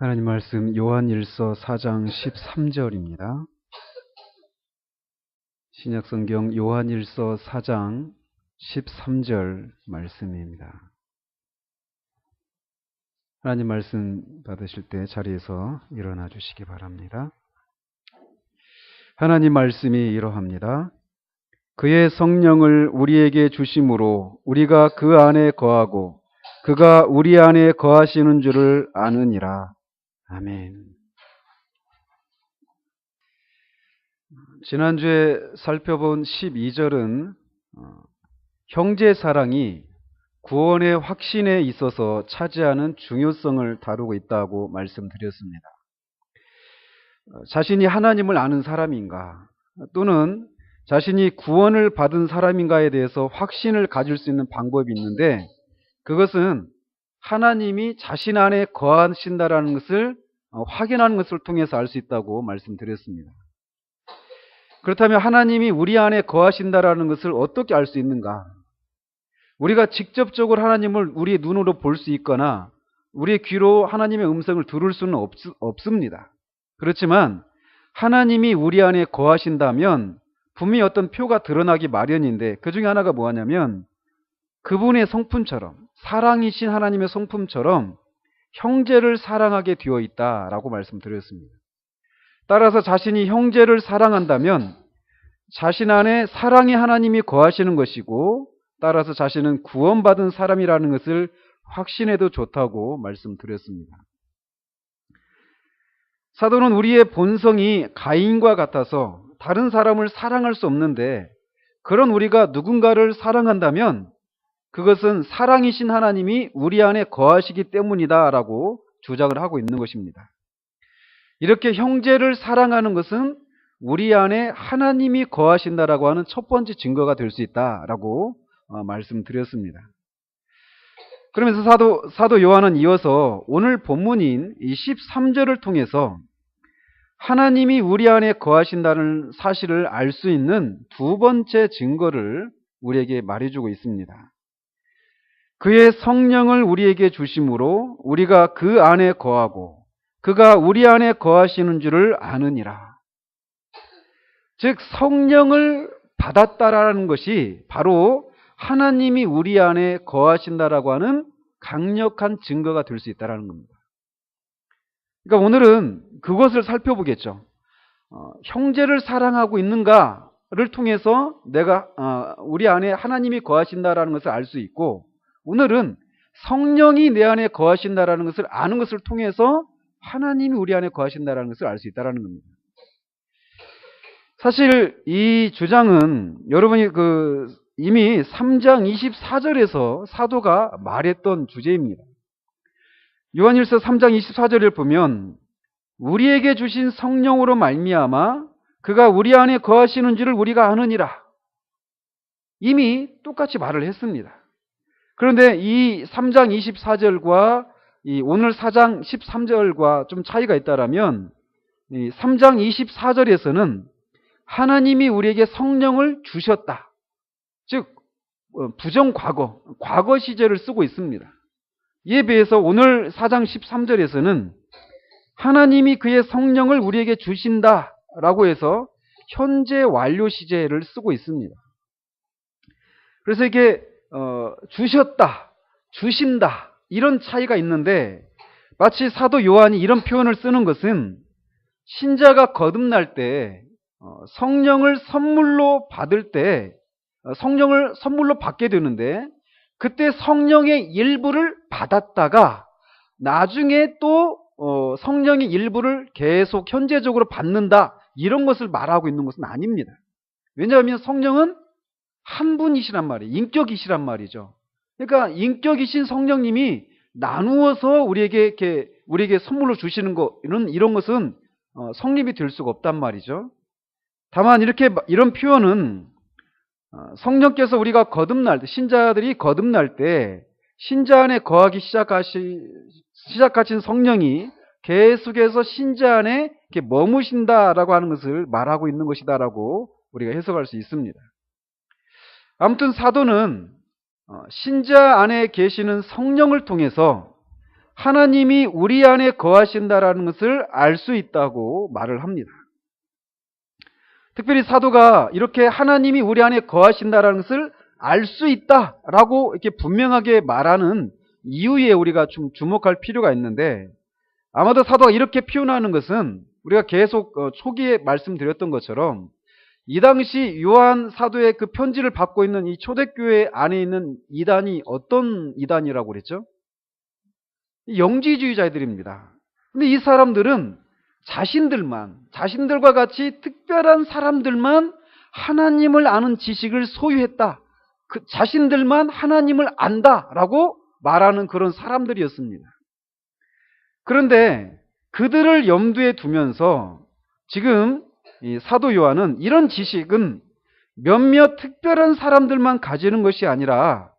하나님 말씀 요한일서 4장 13절입니다. 신약성경 요한일서 4장 13절 말씀입니다. 하나님 말씀 받으실 때 자리에서 일어나 주시기 바랍니다. 하나님 말씀이 이러합니다. 그의 성령을 우리에게 주심으로 우리가 그 안에 거하고 그가 우리 안에 거하시는 줄을 아느니라. 아멘. 지난주에 살펴본 12절은 형제 사랑이 구원의 확신에 있어서 차지하는 중요성을 다루고 있다고 말씀드렸습니다. 자신이 하나님을 아는 사람인가 또는 자신이 구원을 받은 사람인가에 대해서 확신을 가질 수 있는 방법이 있는데 그것은 하나님이 자신 안에 거하신다라는 것을 확인하는 것을 통해서 알 수 있다고 말씀드렸습니다. 그렇다면 하나님이 우리 안에 거하신다라는 것을 어떻게 알 수 있는가? 우리가 직접적으로 하나님을 우리의 눈으로 볼 수 있거나 우리의 귀로 하나님의 음성을 들을 수는 없습니다. 그렇지만 하나님이 우리 안에 거하신다면 분명히 어떤 표가 드러나기 마련인데 그 중에 하나가 뭐냐면 그분의 성품처럼 사랑이신 하나님의 성품처럼 형제를 사랑하게 되어 있다라고 말씀드렸습니다. 따라서 자신이 형제를 사랑한다면 자신 안에 사랑의 하나님이 거하시는 것이고 따라서 자신은 구원받은 사람이라는 것을 확신해도 좋다고 말씀드렸습니다. 사도는 우리의 본성이 가인과 같아서 다른 사람을 사랑할 수 없는데 그런 우리가 누군가를 사랑한다면 그것은 사랑이신 하나님이 우리 안에 거하시기 때문이다라고 주장을 하고 있는 것입니다. 이렇게 형제를 사랑하는 것은 우리 안에 하나님이 거하신다라고 하는 첫 번째 증거가 될 수 있다라고 말씀드렸습니다. 그러면서 사도 요한은 이어서 오늘 본문인 이 13절을 통해서 하나님이 우리 안에 거하신다는 사실을 알 수 있는 두 번째 증거를 우리에게 말해주고 있습니다. 그의 성령을 우리에게 주심으로 우리가 그 안에 거하고 그가 우리 안에 거하시는 줄을 아느니라. 즉 성령을 받았다라는 것이 바로 하나님이 우리 안에 거하신다라고 하는 강력한 증거가 될 수 있다는 겁니다. 그러니까 오늘은 그것을 살펴보겠죠. 형제를 사랑하고 있는가를 통해서 내가 우리 안에 하나님이 거하신다라는 것을 알 수 있고 오늘은 성령이 내 안에 거하신다라는 것을 아는 것을 통해서 하나님이 우리 안에 거하신다라는 것을 알 수 있다는 겁니다. 사실 이 주장은 여러분이 이미 3장 24절에서 사도가 말했던 주제입니다. 요한일서 3장 24절을 보면 우리에게 주신 성령으로 말미암아 그가 우리 안에 거하시는 줄을 우리가 아느니라. 이미 똑같이 말을 했습니다. 그런데 이 3장 24절과 이 오늘 4장 13절과 좀 차이가 있다라면 이 3장 24절에서는 하나님이 우리에게 성령을 주셨다. 즉 부정과거, 과거 시제를 쓰고 있습니다. 이에 비해서 오늘 4장 13절에서는 하나님이 그의 성령을 우리에게 주신다라고 해서 현재 완료 시제를 쓰고 있습니다. 그래서 이게 주셨다, 주신다 이런 차이가 있는데 마치 사도 요한이 이런 표현을 쓰는 것은 신자가 거듭날 때 성령을 선물로 받을 때 성령을 선물로 받게 되는데 그때 성령의 일부를 받았다가 나중에 또 성령의 일부를 계속 현재적으로 받는다 이런 것을 말하고 있는 것은 아닙니다. 왜냐하면 성령은 한 분이시란 말이에요. 인격이시란 말이죠. 그러니까 인격이신 성령님이 나누어서 우리에게 선물로 주시는 이런 것은 성립이 될 수가 없단 말이죠. 다만 이런 표현은 성령께서 우리가 거듭날 때 신자들이 거듭날 때 신자 안에 거하기 시작하신 성령이 계속해서 신자 안에 머무신다라고 하는 것을 말하고 있는 것이다라고 우리가 해석할 수 있습니다. 아무튼 사도는 신자 안에 계시는 성령을 통해서 하나님이 우리 안에 거하신다라는 것을 알 수 있다고 말을 합니다. 특별히 사도가 이렇게 하나님이 우리 안에 거하신다라는 것을 알 수 있다라고 이렇게 분명하게 말하는 이유에 우리가 좀 주목할 필요가 있는데, 아마도 사도가 이렇게 표현하는 것은 우리가 계속 초기에 말씀드렸던 것처럼 이 당시 요한 사도의 그 편지를 받고 있는 이 초대교회 안에 있는 이단이 어떤 이단이라고 그랬죠? 영지주의자들입니다. 근데 이 사람들은 자신들과 같이 특별한 사람들만 하나님을 아는 지식을 소유했다. 그 자신들만 하나님을 안다라고 말하는 그런 사람들이었습니다. 그런데 그들을 염두에 두면서 지금 이 사도 요한은 이런 지식은 몇몇 특별한 사람들만 가지는 것이 아니라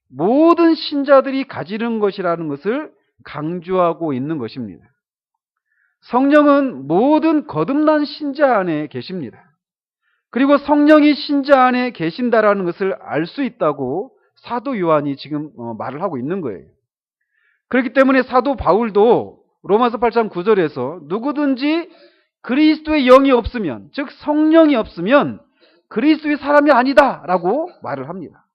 모든 신자들이 가지는 것이라는 것을 강조하고 있는 것입니다. 성령은 모든 거듭난 신자 안에 계십니다. 그리고 성령이 신자 안에 계신다라는 것을 알 수 있다고 사도 요한이 지금 말을 하고 있는 거예요. 그렇기 때문에 사도 바울도 로마서 8장 9절에서 누구든지 그리스도의 영이 없으면, 즉 성령이 없으면 그리스도의 사람이 아니다라고 말을 합니다.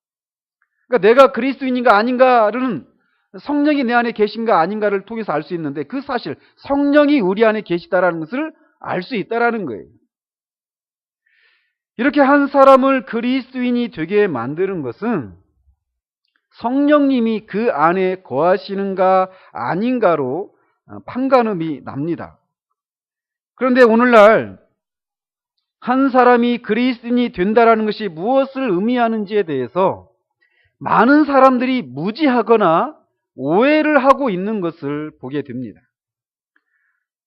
그러니까 내가 그리스도인인가 아닌가는 성령이 내 안에 계신가 아닌가를 통해서 알 수 있는데, 그 사실 성령이 우리 안에 계시다라는 것을 알 수 있다라는 거예요. 이렇게 한 사람을 그리스도인이 되게 만드는 것은 성령님이 그 안에 거하시는가 아닌가로 판가름이 납니다. 그런데 오늘날 한 사람이 그리스도인이 된다라는 것이 무엇을 의미하는지에 대해서 많은 사람들이 무지하거나 오해를 하고 있는 것을 보게 됩니다.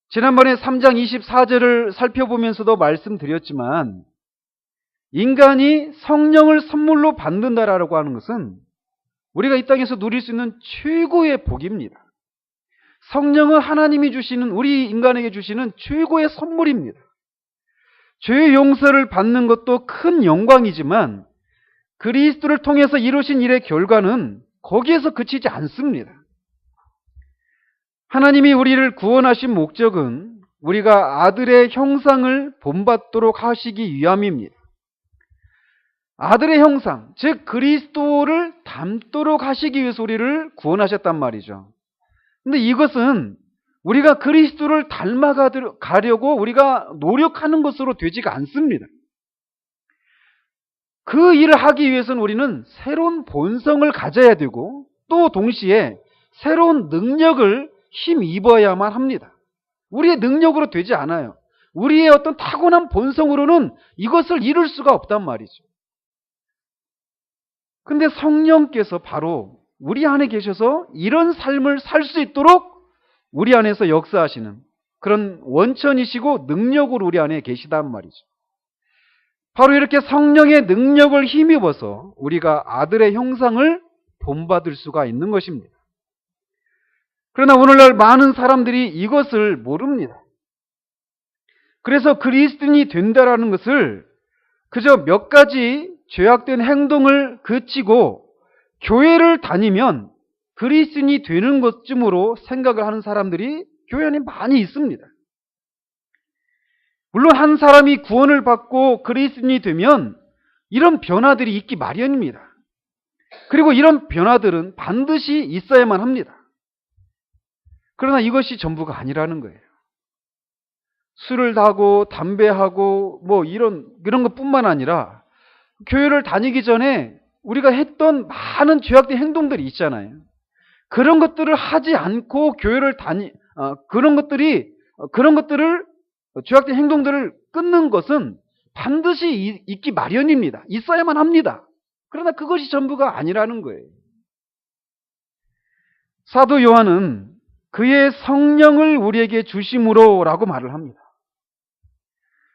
지난번에 3장 24절을 살펴보면서도 말씀드렸지만, 인간이 성령을 선물로 받는다라고 하는 것은 우리가 이 땅에서 누릴 수 있는 최고의 복입니다. 성령은 하나님이 주시는, 우리 인간에게 주시는 최고의 선물입니다. 죄의 용서를 받는 것도 큰 영광이지만 그리스도를 통해서 이루신 일의 결과는 거기에서 그치지 않습니다. 하나님이 우리를 구원하신 목적은 우리가 아들의 형상을 본받도록 하시기 위함입니다. 아들의 형상, 즉 그리스도를 닮도록 하시기 위해서 우리를 구원하셨단 말이죠. 근데 이것은 우리가 그리스도를 닮아가려고 우리가 노력하는 것으로 되지가 않습니다. 그 일을 하기 위해서는 우리는 새로운 본성을 가져야 되고, 또 동시에 새로운 능력을 힘입어야만 합니다. 우리의 능력으로 되지 않아요. 우리의 어떤 타고난 본성으로는 이것을 이룰 수가 없단 말이죠. 근데 성령께서 바로 우리 안에 계셔서 이런 삶을 살 수 있도록 우리 안에서 역사하시는 그런 원천이시고 능력으로 우리 안에 계시단 말이죠. 바로 이렇게 성령의 능력을 힘입어서 우리가 아들의 형상을 본받을 수가 있는 것입니다. 그러나 오늘날 많은 사람들이 이것을 모릅니다. 그래서 그리스도인이 된다라는 것을 그저 몇 가지 죄악된 행동을 그치고 교회를 다니면 그리스도인이 되는 것쯤으로 생각을 하는 사람들이 교회 안에 많이 있습니다. 물론 한 사람이 구원을 받고 그리스도인이 되면 이런 변화들이 있기 마련입니다. 그리고 이런 변화들은 반드시 있어야만 합니다. 그러나 이것이 전부가 아니라는 거예요. 술을 하고 담배하고 뭐 이런 것뿐만 아니라 교회를 다니기 전에 우리가 했던 많은 죄악된 행동들이 있잖아요. 그런 것들을 하지 않고 교회를 그런 것들을 죄악된 행동들을 끊는 것은 반드시 있기 마련입니다. 있어야만 합니다. 그러나 그것이 전부가 아니라는 거예요. 사도 요한은 그의 성령을 우리에게 주심으로라고 말을 합니다.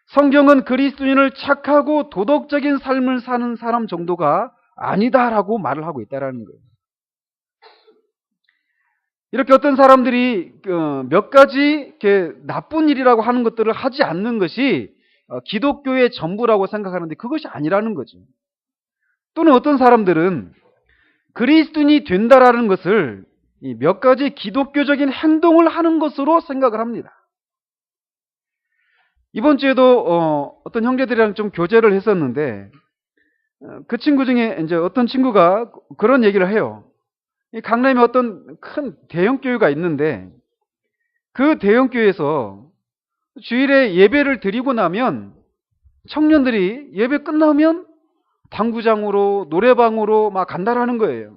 성경은 그리스도인을 착하고 도덕적인 삶을 사는 사람 정도가 아니다라고 말을 하고 있다는 거예요. 이렇게 어떤 사람들이 몇 가지 이렇게 나쁜 일이라고 하는 것들을 하지 않는 것이 기독교의 전부라고 생각하는데 그것이 아니라는 거죠. 또는 어떤 사람들은 그리스도인이 된다라는 것을 이 몇 가지 기독교적인 행동을 하는 것으로 생각을 합니다. 이번 주에도 어떤 형제들이랑 좀 교제를 했었는데 그 친구 중에 이제 어떤 친구가 그런 얘기를 해요. 이 강남에 어떤 큰 대형 교회가 있는데 그 대형 교회에서 주일에 예배를 드리고 나면 청년들이 예배 끝나면 당구장으로 노래방으로 막 간다라는 거예요.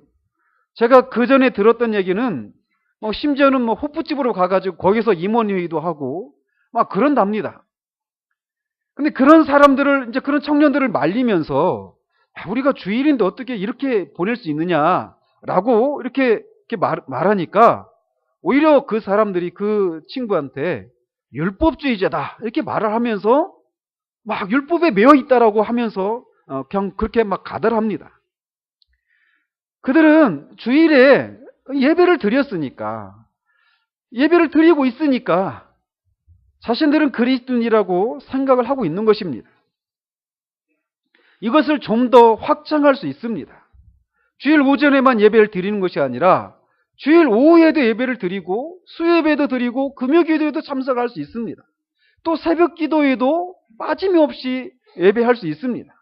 제가 그 전에 들었던 얘기는 심지어는 호프집으로 가가지고 거기서 임원회의도 하고 막 그런답니다. 근데 그런 사람들을 이제 그런 청년들을 말리면서 우리가 주일인데 어떻게 이렇게 보낼 수 있느냐라고 이렇게 말하니까 오히려 그 사람들이 그 친구한테 율법주의자다 이렇게 말을 하면서 막 율법에 매여 있다라고 하면서 그냥 그렇게 막 가달합니다. 그들은 주일에 예배를 드렸으니까 예배를 드리고 있으니까 자신들은 그리스도인이라고 생각을 하고 있는 것입니다. 이것을 좀 더 확장할 수 있습니다. 주일 오전에만 예배를 드리는 것이 아니라 주일 오후에도 예배를 드리고 수요예배도 드리고 금요기도에도 참석할 수 있습니다. 또 새벽 기도에도 빠짐없이 예배할 수 있습니다.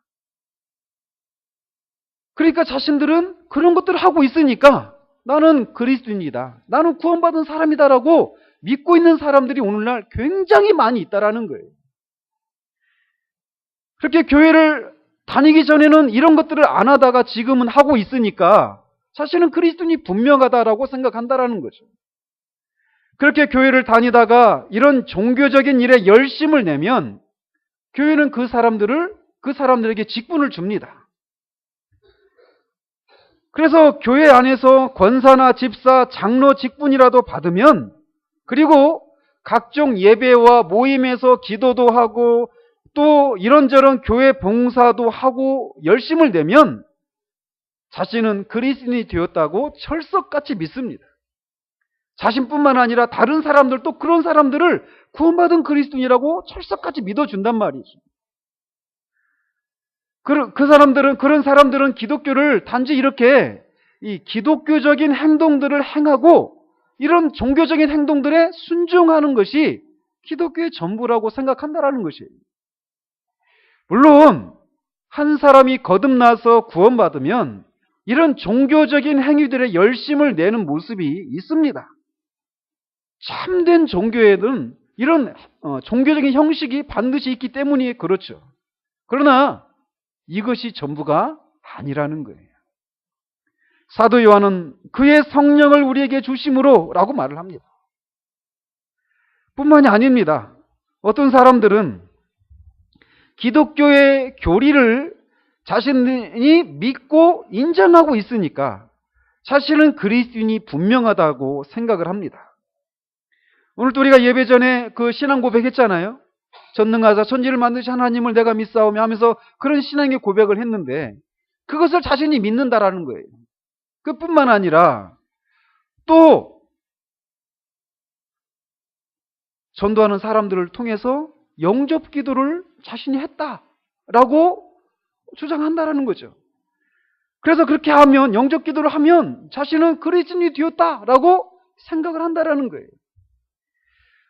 그러니까 자신들은 그런 것들을 하고 있으니까 나는 그리스도인이다. 나는 구원받은 사람이다라고 믿고 있는 사람들이 오늘날 굉장히 많이 있다라는 거예요. 그렇게 교회를 다니기 전에는 이런 것들을 안 하다가 지금은 하고 있으니까 사실은 그리스도인이 분명하다라고 생각한다라는 거죠. 그렇게 교회를 다니다가 이런 종교적인 일에 열심을 내면 교회는 그 사람들에게 직분을 줍니다. 그래서 교회 안에서 권사나 집사, 장로 직분이라도 받으면 그리고 각종 예배와 모임에서 기도도 하고 또 이런저런 교회 봉사도 하고 열심을 내면 자신은 그리스도인이 되었다고 철석같이 믿습니다. 자신뿐만 아니라 다른 사람들도 그런 사람들을 구원받은 그리스도인이라고 철석같이 믿어준단 말이죠. 그런 사람들은 기독교를 단지 이렇게 이 기독교적인 행동들을 행하고 이런 종교적인 행동들에 순종하는 것이 기독교의 전부라고 생각한다라는 것이에요. 물론 한 사람이 거듭나서 구원받으면 이런 종교적인 행위들에 열심을 내는 모습이 있습니다. 참된 종교에는 이런 종교적인 형식이 반드시 있기 때문에 그렇죠. 그러나 이것이 전부가 아니라는 거예요. 사도 요한은 그의 성령을 우리에게 주심으로 라고 말을 합니다. 뿐만이 아닙니다. 어떤 사람들은 기독교의 교리를 자신이 믿고 인정하고 있으니까 자신은 그리스도인이 분명하다고 생각을 합니다. 오늘 또 우리가 예배 전에 그 신앙 고백했잖아요. 전능하사 천지를 만드신 하나님을 내가 믿사오며 하면서 그런 신앙의 고백을 했는데 그것을 자신이 믿는다라는 거예요. 그뿐만 아니라 또 전도하는 사람들을 통해서 영접 기도를 자신이 했다라고 주장한다라는 거죠. 그래서 그렇게 하면 영접 기도를 하면 자신은 그리스도인이 되었다라고 생각을 한다라는 거예요.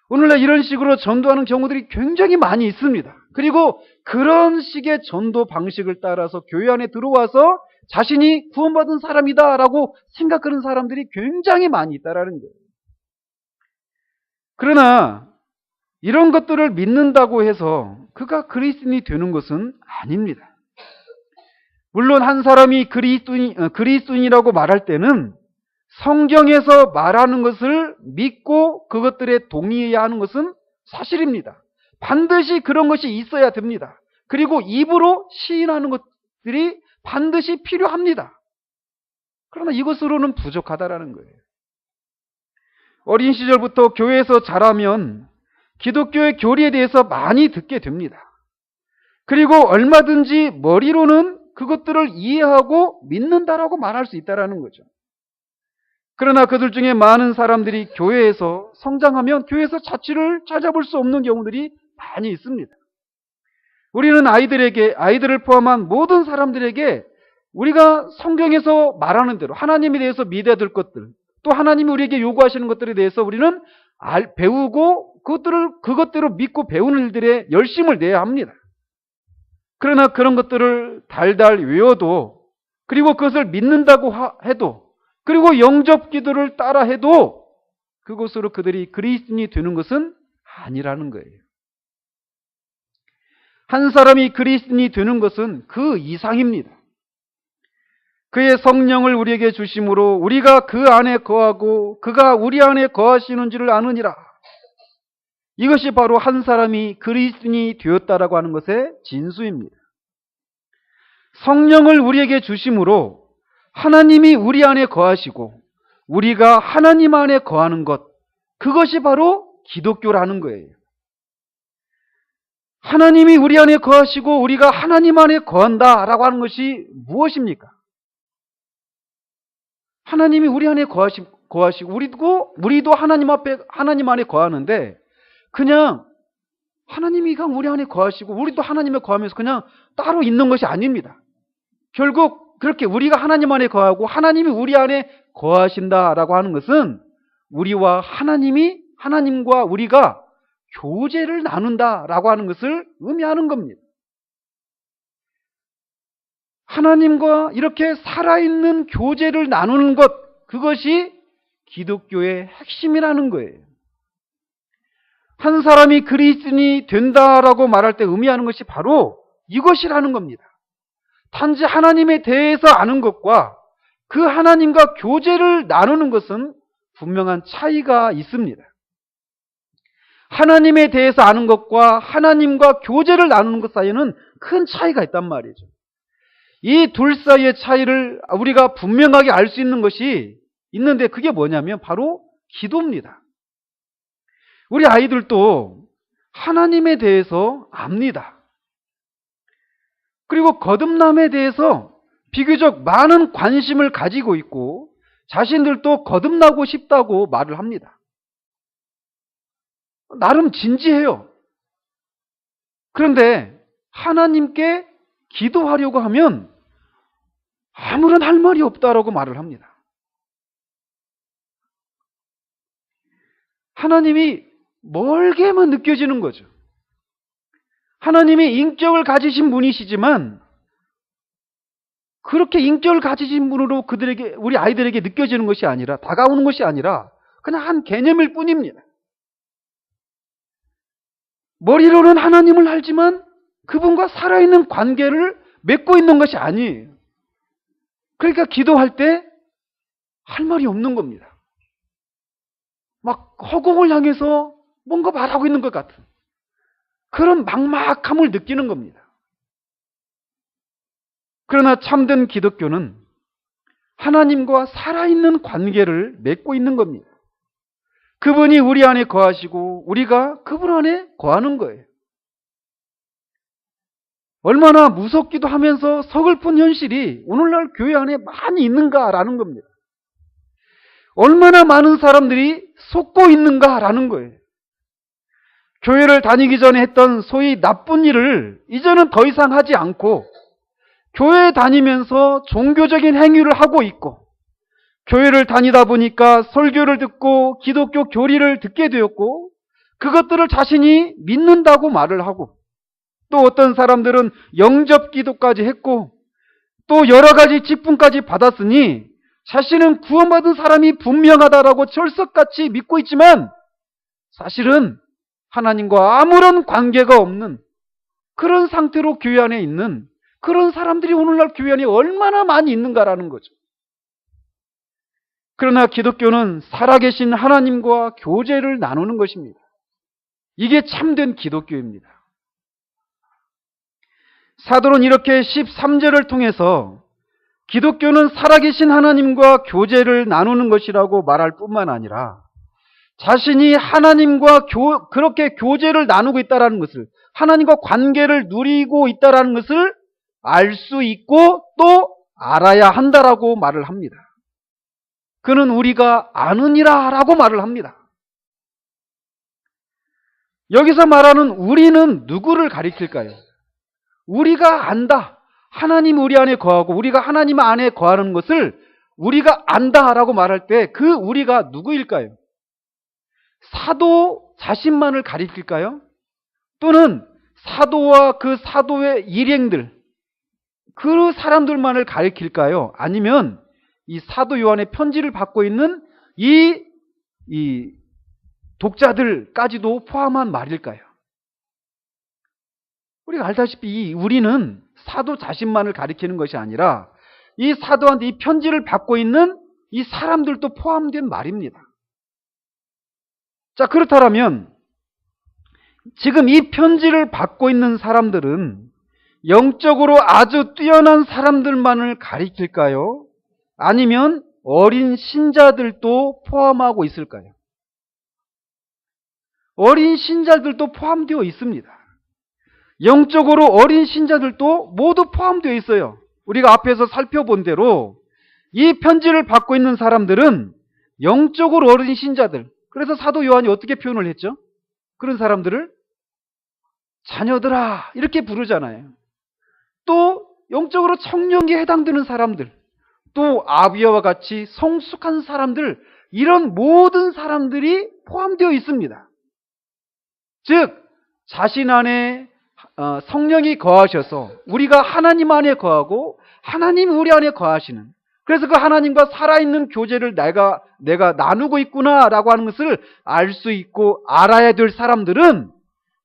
오늘날 이런 식으로 전도하는 경우들이 굉장히 많이 있습니다. 그리고 그런 식의 전도 방식을 따라서 교회 안에 들어와서 자신이 구원받은 사람이다라고 생각하는 사람들이 굉장히 많이 있다라는 거예요. 그러나 이런 것들을 믿는다고 해서 그가 그리스도인이 되는 것은 아닙니다. 물론 한 사람이 그리스도인이라고 말할 때는 성경에서 말하는 것을 믿고 그것들에 동의해야 하는 것은 사실입니다. 반드시 그런 것이 있어야 됩니다. 그리고 입으로 시인하는 것들이 반드시 필요합니다. 그러나 이것으로는 부족하다라는 거예요. 어린 시절부터 교회에서 자라면 기독교의 교리에 대해서 많이 듣게 됩니다. 그리고 얼마든지 머리로는 그것들을 이해하고 믿는다라고 말할 수 있다라는 거죠. 그러나 그들 중에 많은 사람들이 교회에서 성장하면 교회에서 자취를 찾아볼 수 없는 경우들이 많이 있습니다. 우리는 아이들을 포함한 모든 사람들에게 우리가 성경에서 말하는 대로 하나님에 대해서 믿어야 될 것들, 또 하나님이 우리에게 요구하시는 것들에 대해서 우리는 배우고 그것대로 믿고 배우는 일들에 열심을 내야 합니다. 그러나 그런 것들을 달달 외워도, 그리고 그것을 믿는다고 해도, 그리고 영접 기도를 따라 해도 그것으로 그들이 그리스도인이 되는 것은 아니라는 거예요. 한 사람이 그리스도인이 되는 것은 그 이상입니다. 그의 성령을 우리에게 주심으로 우리가 그 안에 거하고 그가 우리 안에 거하시는 줄을 아느니라. 이것이 바로 한 사람이 그리스도인이 되었다라고 하는 것의 진수입니다. 성령을 우리에게 주심으로 하나님이 우리 안에 거하시고 우리가 하나님 안에 거하는 것, 그것이 바로 기독교라는 거예요. 하나님이 우리 안에 거하시고 우리가 하나님 안에 거한다라고 하는 것이 무엇입니까? 하나님이 우리 안에 거하시고 우리도 하나님 안에 거하는데, 그냥 하나님이 우리 안에 거하시고 우리도 하나님에 거하면서 그냥 따로 있는 것이 아닙니다. 결국 그렇게 우리가 하나님 안에 거하고 하나님이 우리 안에 거하신다라고 하는 것은 우리와 하나님과 우리가 교제를 나눈다라고 하는 것을 의미하는 겁니다. 하나님과 이렇게 살아있는 교제를 나누는 것, 그것이 기독교의 핵심이라는 거예요. 한 사람이 그리스도인이 된다라고 말할 때 의미하는 것이 바로 이것이라는 겁니다. 단지 하나님에 대해서 아는 것과 그 하나님과 교제를 나누는 것은 분명한 차이가 있습니다. 하나님에 대해서 아는 것과 하나님과 교제를 나누는 것 사이에는 큰 차이가 있단 말이죠. 이 둘 사이의 차이를 우리가 분명하게 알 수 있는 것이 있는데, 그게 뭐냐면 바로 기도입니다. 우리 아이들도 하나님에 대해서 압니다. 그리고 거듭남에 대해서 비교적 많은 관심을 가지고 있고 자신들도 거듭나고 싶다고 말을 합니다. 나름 진지해요. 그런데 하나님께 기도하려고 하면 아무런 할 말이 없다라고 말을 합니다. 하나님이 멀게만 느껴지는 거죠. 하나님이 인격을 가지신 분이시지만 그렇게 인격을 가지신 분으로 우리 아이들에게 느껴지는 것이 아니라, 다가오는 것이 아니라 그냥 한 개념일 뿐입니다. 머리로는 하나님을 알지만 그분과 살아있는 관계를 맺고 있는 것이 아니에요. 그러니까 기도할 때 할 말이 없는 겁니다. 막 허공을 향해서 뭔가 말하고 있는 것 같은 그런 막막함을 느끼는 겁니다. 그러나 참된 기독교는 하나님과 살아있는 관계를 맺고 있는 겁니다. 그분이 우리 안에 거하시고 우리가 그분 안에 거하는 거예요. 얼마나 무섭기도 하면서 서글픈 현실이 오늘날 교회 안에 많이 있는가라는 겁니다. 얼마나 많은 사람들이 속고 있는가라는 거예요. 교회를 다니기 전에 했던 소위 나쁜 일을 이제는 더 이상 하지 않고 교회에 다니면서 종교적인 행위를 하고 있고, 교회를 다니다 보니까 설교를 듣고 기독교 교리를 듣게 되었고 그것들을 자신이 믿는다고 말을 하고, 또 어떤 사람들은 영접 기도까지 했고 또 여러 가지 직분까지 받았으니 자신은 구원받은 사람이 분명하다라고 철석같이 믿고 있지만 사실은 하나님과 아무런 관계가 없는 그런 상태로 교회 안에 있는 그런 사람들이 오늘날 교회 안에 얼마나 많이 있는가라는 거죠. 그러나 기독교는 살아계신 하나님과 교제를 나누는 것입니다. 이게 참된 기독교입니다. 사도는 이렇게 13절을 통해서 기독교는 살아계신 하나님과 교제를 나누는 것이라고 말할 뿐만 아니라 자신이 하나님과 그렇게 교제를 나누고 있다는 것을, 하나님과 관계를 누리고 있다는 것을 알 수 있고 또 알아야 한다라고 말을 합니다. 그는 우리가 아느니라 라고 말을 합니다. 여기서 말하는 우리는 누구를 가리킬까요? 우리가 안다. 하나님 우리 안에 거하고 우리가 하나님 안에 거하는 것을 우리가 안다라고 말할 때 그 우리가 누구일까요? 사도 자신만을 가리킬까요? 또는 사도와 그 사도의 일행들, 그 사람들만을 가리킬까요? 아니면 이 사도 요한의 편지를 받고 있는 이 독자들까지도 포함한 말일까요? 우리가 알다시피 이 우리는 사도 자신만을 가리키는 것이 아니라 이 사도한테 이 편지를 받고 있는 이 사람들도 포함된 말입니다. 자, 그렇다면 지금 이 편지를 받고 있는 사람들은 영적으로 아주 뛰어난 사람들만을 가리킬까요? 아니면 어린 신자들도 포함하고 있을까요? 어린 신자들도 포함되어 있습니다. 영적으로 어린 신자들도 모두 포함되어 있어요. 우리가 앞에서 살펴본 대로 이 편지를 받고 있는 사람들은 영적으로 어린 신자들, 그래서 사도 요한이 어떻게 표현을 했죠? 그런 사람들을 자녀들아 이렇게 부르잖아요. 또 영적으로 청년기에 해당되는 사람들, 또 아비아와 같이 성숙한 사람들, 이런 모든 사람들이 포함되어 있습니다. 즉 자신 안에 성령이 거하셔서 우리가 하나님 안에 거하고 하나님이 우리 안에 거하시는, 그래서 그 하나님과 살아있는 교제를 내가 나누고 있구나라고 하는 것을 알 수 있고 알아야 될 사람들은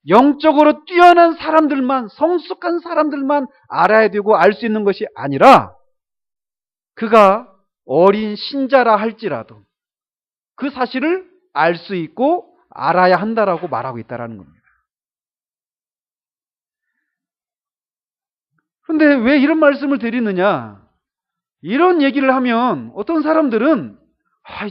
영적으로 뛰어난 사람들만, 성숙한 사람들만 알아야 되고 알 수 있는 것이 아니라 그가 어린 신자라 할지라도 그 사실을 알 수 있고 알아야 한다라고 말하고 있다는 겁니다. 그런데 왜 이런 말씀을 드리느냐? 이런 얘기를 하면 어떤 사람들은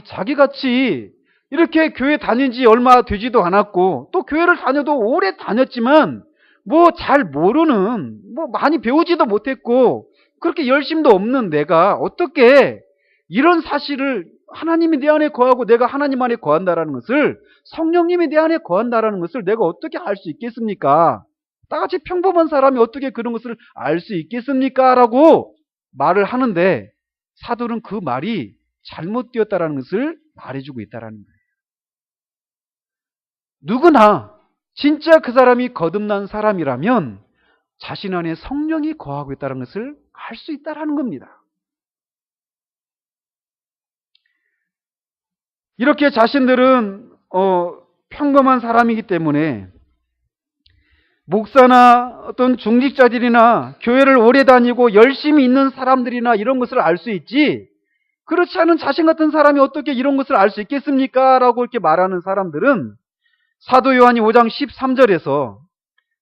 자기같이 이렇게 교회 다닌 지 얼마 되지도 않았고 또 교회를 다녀도 오래 다녔지만 뭐 잘 모르는, 뭐 많이 배우지도 못했고 그렇게 열심도 없는 내가 어떻게 이런 사실을, 하나님이 내 안에 거하고 내가 하나님 안에 거한다라는 것을, 성령님이 내 안에 거한다라는 것을 내가 어떻게 알 수 있겠습니까? 나같이 평범한 사람이 어떻게 그런 것을 알 수 있겠습니까? 라고 말을 하는데 사도는 그 말이 잘못되었다라는 것을 말해주고 있다는 거예요. 누구나 진짜 그 사람이 거듭난 사람이라면 자신 안에 성령이 거하고 있다는 것을 알 수 있다는 겁니다. 이렇게 자신들은 평범한 사람이기 때문에 목사나 어떤 중직자들이나 교회를 오래 다니고 열심히 있는 사람들이나 이런 것을 알 수 있지, 그렇지 않은 자신 같은 사람이 어떻게 이런 것을 알 수 있겠습니까? 라고 이렇게 말하는 사람들은 사도 요한이 5장 13절에서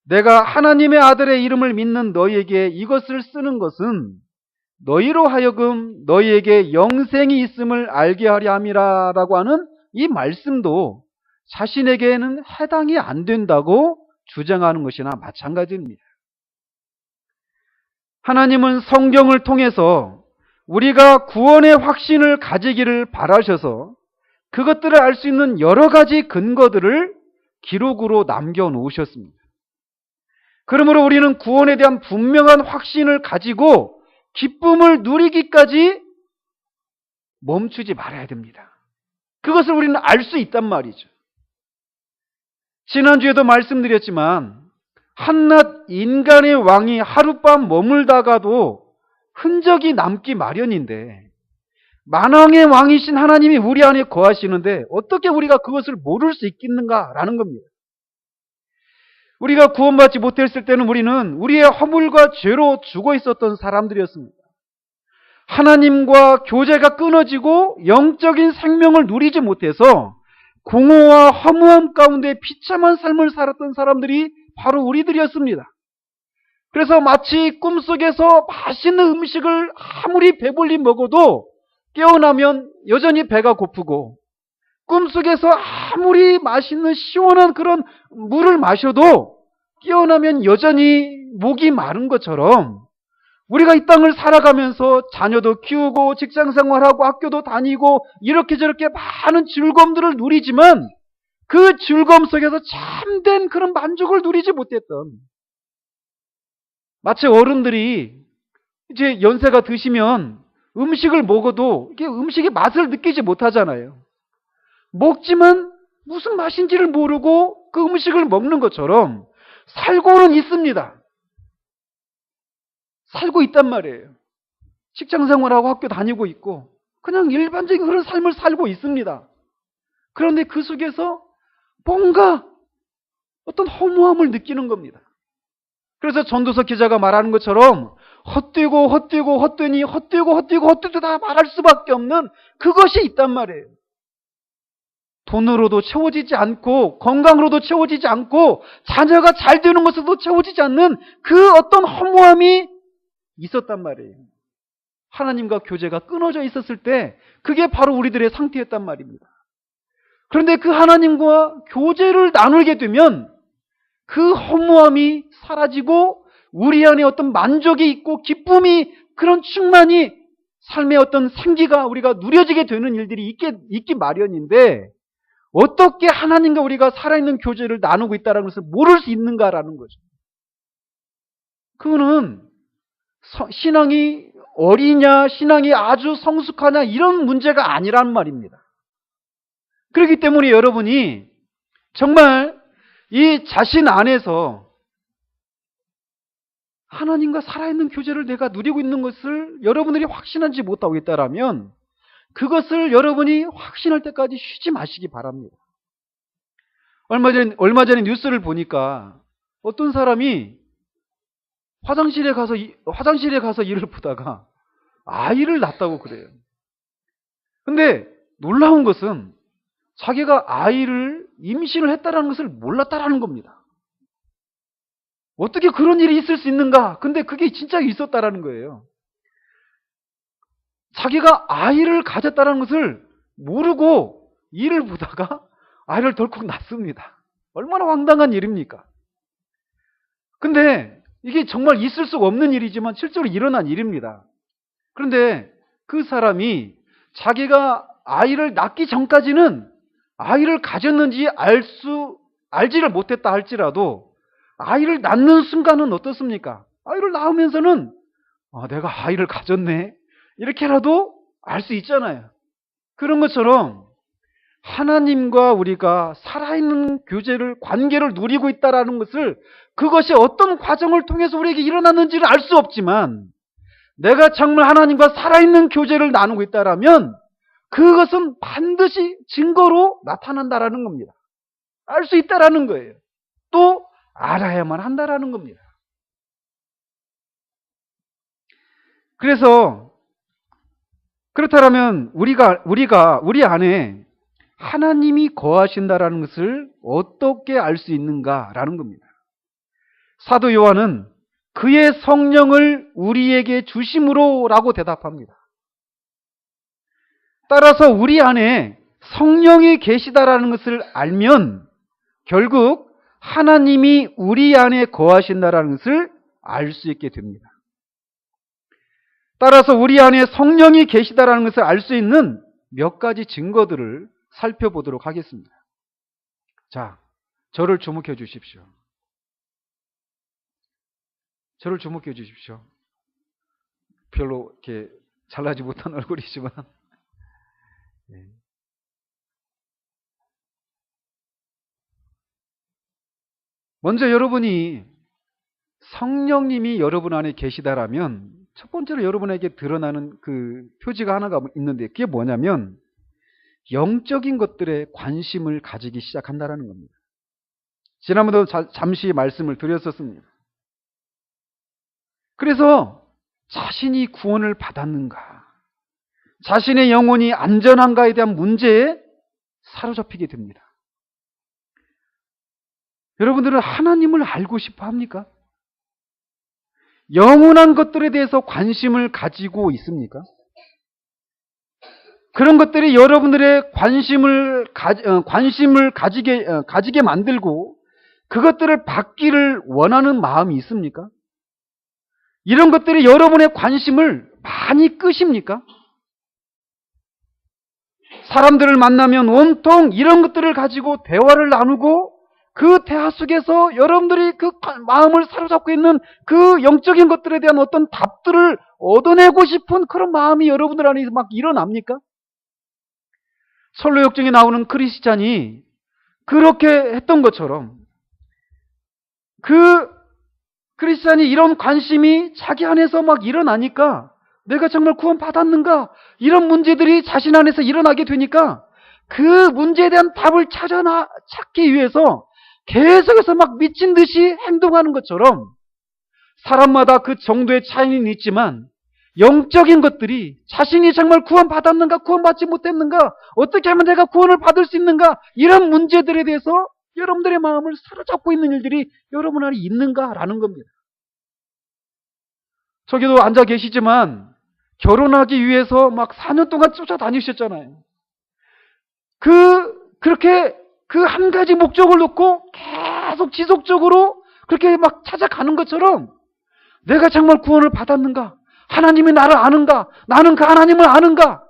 내가 하나님의 아들의 이름을 믿는 너희에게 이것을 쓰는 것은 너희로 하여금 너희에게 영생이 있음을 알게 하려 함이라 라고 하는 이 말씀도 자신에게는 해당이 안 된다고 주장하는 것이나 마찬가지입니다. 하나님은 성경을 통해서 우리가 구원의 확신을 가지기를 바라셔서 그것들을 알 수 있는 여러 가지 근거들을 기록으로 남겨놓으셨습니다. 그러므로 우리는 구원에 대한 분명한 확신을 가지고 기쁨을 누리기까지 멈추지 말아야 됩니다. 그것을 우리는 알 수 있단 말이죠. 지난주에도 말씀드렸지만 한낱 인간의 왕이 하룻밤 머물다가도 흔적이 남기 마련인데 만왕의 왕이신 하나님이 우리 안에 거하시는데 어떻게 우리가 그것을 모를 수 있겠는가라는 겁니다. 우리가 구원받지 못했을 때는 우리는 우리의 허물과 죄로 죽어 있었던 사람들이었습니다. 하나님과 교제가 끊어지고 영적인 생명을 누리지 못해서 공허와 허무함 가운데 비참한 삶을 살았던 사람들이 바로 우리들이었습니다. 그래서 마치 꿈속에서 맛있는 음식을 아무리 배불리 먹어도 깨어나면 여전히 배가 고프고, 꿈속에서 아무리 맛있는 시원한 그런 물을 마셔도 깨어나면 여전히 목이 마른 것처럼 우리가 이 땅을 살아가면서 자녀도 키우고 직장생활하고 학교도 다니고 이렇게 저렇게 많은 즐거움들을 누리지만 그 즐거움 속에서 참된 그런 만족을 누리지 못했던, 마치 어른들이 이제 연세가 드시면 음식을 먹어도 이게 음식의 맛을 느끼지 못하잖아요. 먹지만 무슨 맛인지를 모르고 그 음식을 먹는 것처럼 살고는 있습니다. 살고 있단 말이에요. 직장 생활하고 학교 다니고 있고 그냥 일반적인 그런 삶을 살고 있습니다. 그런데 그 속에서 뭔가 어떤 허무함을 느끼는 겁니다. 그래서 전도서 기자가 말하는 것처럼 헛되고 헛되다 말할 수밖에 없는 그것이 있단 말이에요. 돈으로도 채워지지 않고 건강으로도 채워지지 않고 자녀가 잘 되는 것으로도 채워지지 않는 그 어떤 허무함이 있었단 말이에요. 하나님과 교제가 끊어져 있었을 때 그게 바로 우리들의 상태였단 말입니다. 그런데 그 하나님과 교제를 나누게 되면 그 허무함이 사라지고 우리 안에 어떤 만족이 있고 기쁨이 그런 충만이 삶의 어떤 생기가 우리가 누려지게 되는 일들이 있기 마련인데 어떻게 하나님과 우리가 살아있는 교제를 나누고 있다는 것을 모를 수 있는가라는 거죠. 그거는 신앙이 어리냐 신앙이 아주 성숙하냐 이런 문제가 아니란 말입니다. 그렇기 때문에 여러분이 정말 이 자신 안에서 하나님과 살아있는 교제를 내가 누리고 있는 것을 여러분들이 확신하지 못하고 있다면 그것을 여러분이 확신할 때까지 쉬지 마시기 바랍니다. 얼마 전에 뉴스를 보니까 어떤 사람이 화장실에 가서 일을 보다가 아이를 낳았다고 그래요. 근데 놀라운 것은 자기가 아이를 임신을 했다는 것을 몰랐다라는 겁니다. 어떻게 그런 일이 있을 수 있는가? 근데 그게 진짜 있었다라는 거예요. 자기가 아이를 가졌다는 것을 모르고 일을 보다가 아이를 덜컥 낳습니다. 얼마나 황당한 일입니까? 근데 이게 정말 있을 수 없는 일이지만 실제로 일어난 일입니다. 그런데 그 사람이 자기가 아이를 낳기 전까지는 아이를 가졌는지 알지를 못했다 할지라도 아이를 낳는 순간은 어떻습니까? 아이를 낳으면서는 내가 아이를 가졌네 이렇게라도 알 수 있잖아요. 그런 것처럼 하나님과 우리가 살아있는 관계를 누리고 있다는 것을 그것이 어떤 과정을 통해서 우리에게 일어났는지를 알 수 없지만 내가 정말 하나님과 살아있는 교제를 나누고 있다면 그것은 반드시 증거로 나타난다라는 겁니다. 알 수 있다라는 거예요. 또 알아야만 한다라는 겁니다. 그래서 그렇다면 우리 안에 하나님이 거하신다라는 것을 어떻게 알 수 있는가라는 겁니다. 사도 요한은 그의 성령을 우리에게 주심으로라고 대답합니다. 따라서 우리 안에 성령이 계시다라는 것을 알면 결국 하나님이 우리 안에 거하신다라는 것을 알 수 있게 됩니다. 따라서 우리 안에 성령이 계시다라는 것을 알 수 있는 몇 가지 증거들을 살펴보도록 하겠습니다. 자, 저를 주목해 주십시오. 저를 주목해 주십시오. 별로 이렇게 잘나지 못한 얼굴이지만 먼저 여러분이 성령님이 여러분 안에 계시다라면 첫 번째로 여러분에게 드러나는 그 표지가 하나가 있는데 그게 뭐냐면 영적인 것들에 관심을 가지기 시작한다는 겁니다. 지난번에도 잠시 말씀을 드렸었습니다. 그래서 자신이 구원을 받았는가, 자신의 영혼이 안전한가에 대한 문제에 사로잡히게 됩니다. 여러분들은 하나님을 알고 싶어 합니까? 영원한 것들에 대해서 관심을 가지고 있습니까? 그런 것들이 여러분들의 관심을 가지게 만들고 그것들을 받기를 원하는 마음이 있습니까? 이런 것들이 여러분의 관심을 많이 끄십니까? 사람들을 만나면 온통 이런 것들을 가지고 대화를 나누고 그 대화 속에서 여러분들이 그 마음을 사로잡고 있는 그 영적인 것들에 대한 어떤 답들을 얻어내고 싶은 그런 마음이 여러분들 안에 막 일어납니까? 선로역정에 나오는 크리스찬이 그렇게 했던 것처럼 그 크리스찬이 이런 관심이 자기 안에서 막 일어나니까 내가 정말 구원받았는가? 이런 문제들이 자신 안에서 일어나게 되니까 그 문제에 대한 답을 찾기 위해서 계속해서 막 미친 듯이 행동하는 것처럼 사람마다 그 정도의 차이는 있지만 영적인 것들이 자신이 정말 구원받았는가, 구원받지 못했는가, 어떻게 하면 내가 구원을 받을 수 있는가, 이런 문제들에 대해서 여러분들의 마음을 사로잡고 있는 일들이 여러분 안에 있는가라는 겁니다. 저기도 앉아 계시지만 결혼하기 위해서 막 4년 동안 쫓아다니셨잖아요. 그렇게 그 한 가지 목적을 놓고 계속 지속적으로 그렇게 막 찾아가는 것처럼 내가 정말 구원을 받았는가? 하나님이 나를 아는가? 나는 그 하나님을 아는가?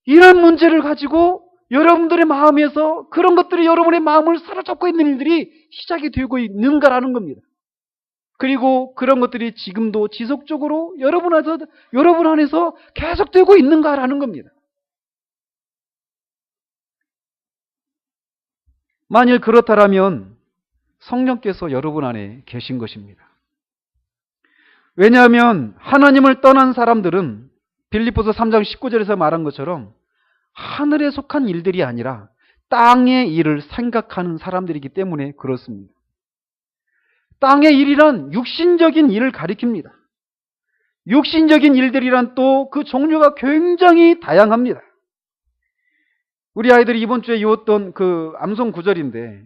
이런 문제를 가지고 여러분들의 마음에서 그런 것들이 여러분의 마음을 사로잡고 있는 일들이 시작이 되고 있는가라는 겁니다. 그리고 그런 것들이 지금도 지속적으로 여러분 안에서 계속되고 있는가라는 겁니다. 만일 그렇다면 성령께서 여러분 안에 계신 것입니다. 왜냐하면 하나님을 떠난 사람들은 빌립보서 3장 19절에서 말한 것처럼 하늘에 속한 일들이 아니라 땅의 일을 생각하는 사람들이기 때문에 그렇습니다. 땅의 일이란 육신적인 일을 가리킵니다. 육신적인 일들이란 또 그 종류가 굉장히 다양합니다. 우리 아이들이 이번 주에 외웠던 그 암송 구절인데,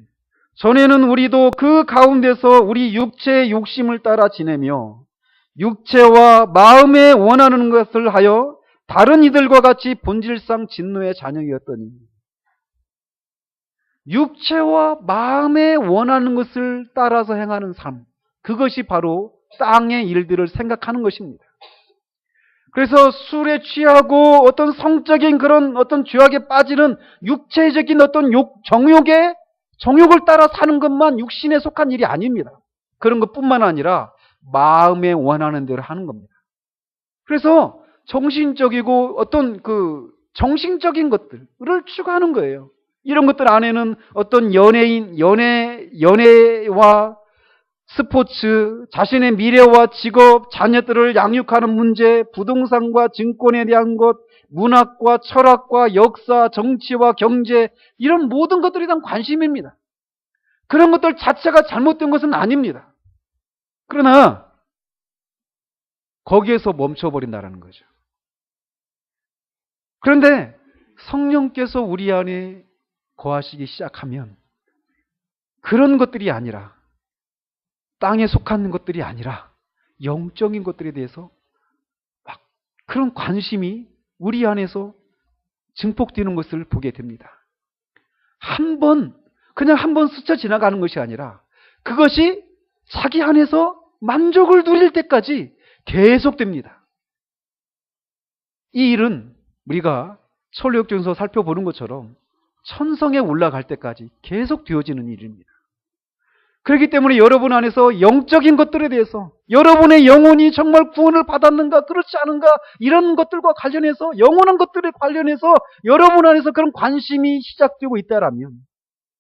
전에는 우리도 그 가운데서 우리 육체의 욕심을 따라 지내며 육체와 마음에 원하는 것을 하여 다른 이들과 같이 본질상 진노의 자녀이었더니, 육체와 마음에 원하는 것을 따라서 행하는 삶, 그것이 바로 땅의 일들을 생각하는 것입니다. 그래서 술에 취하고 어떤 성적인 그런 어떤 죄악에 빠지는 육체적인 어떤 정욕을 따라 사는 것만 육신에 속한 일이 아닙니다. 그런 것뿐만 아니라 마음에 원하는 대로 하는 겁니다. 그래서 정신적이고 어떤 그 정신적인 것들을 추구하는 거예요. 이런 것들 안에는 어떤 연애와 스포츠, 자신의 미래와 직업, 자녀들을 양육하는 문제, 부동산과 증권에 대한 것, 문학과 철학과 역사, 정치와 경제, 이런 모든 것들에 대한 관심입니다. 그런 것들 자체가 잘못된 것은 아닙니다. 그러나 거기에서 멈춰버린다는 거죠. 그런데 성령께서 우리 안에 거하시기 시작하면 그런 것들이 아니라, 땅에 속한 것들이 아니라 영적인 것들에 대해서 막 그런 관심이 우리 안에서 증폭되는 것을 보게 됩니다. 그냥 한 번 스쳐 지나가는 것이 아니라 그것이 자기 안에서 만족을 누릴 때까지 계속됩니다. 이 일은 우리가 선로역정에서 살펴보는 것처럼 천성에 올라갈 때까지 계속 되어지는 일입니다. 그렇기 때문에 여러분 안에서 영적인 것들에 대해서, 여러분의 영혼이 정말 구원을 받았는가 그렇지 않은가, 이런 것들과 관련해서, 영원한 것들에 관련해서 여러분 안에서 그런 관심이 시작되고 있다라면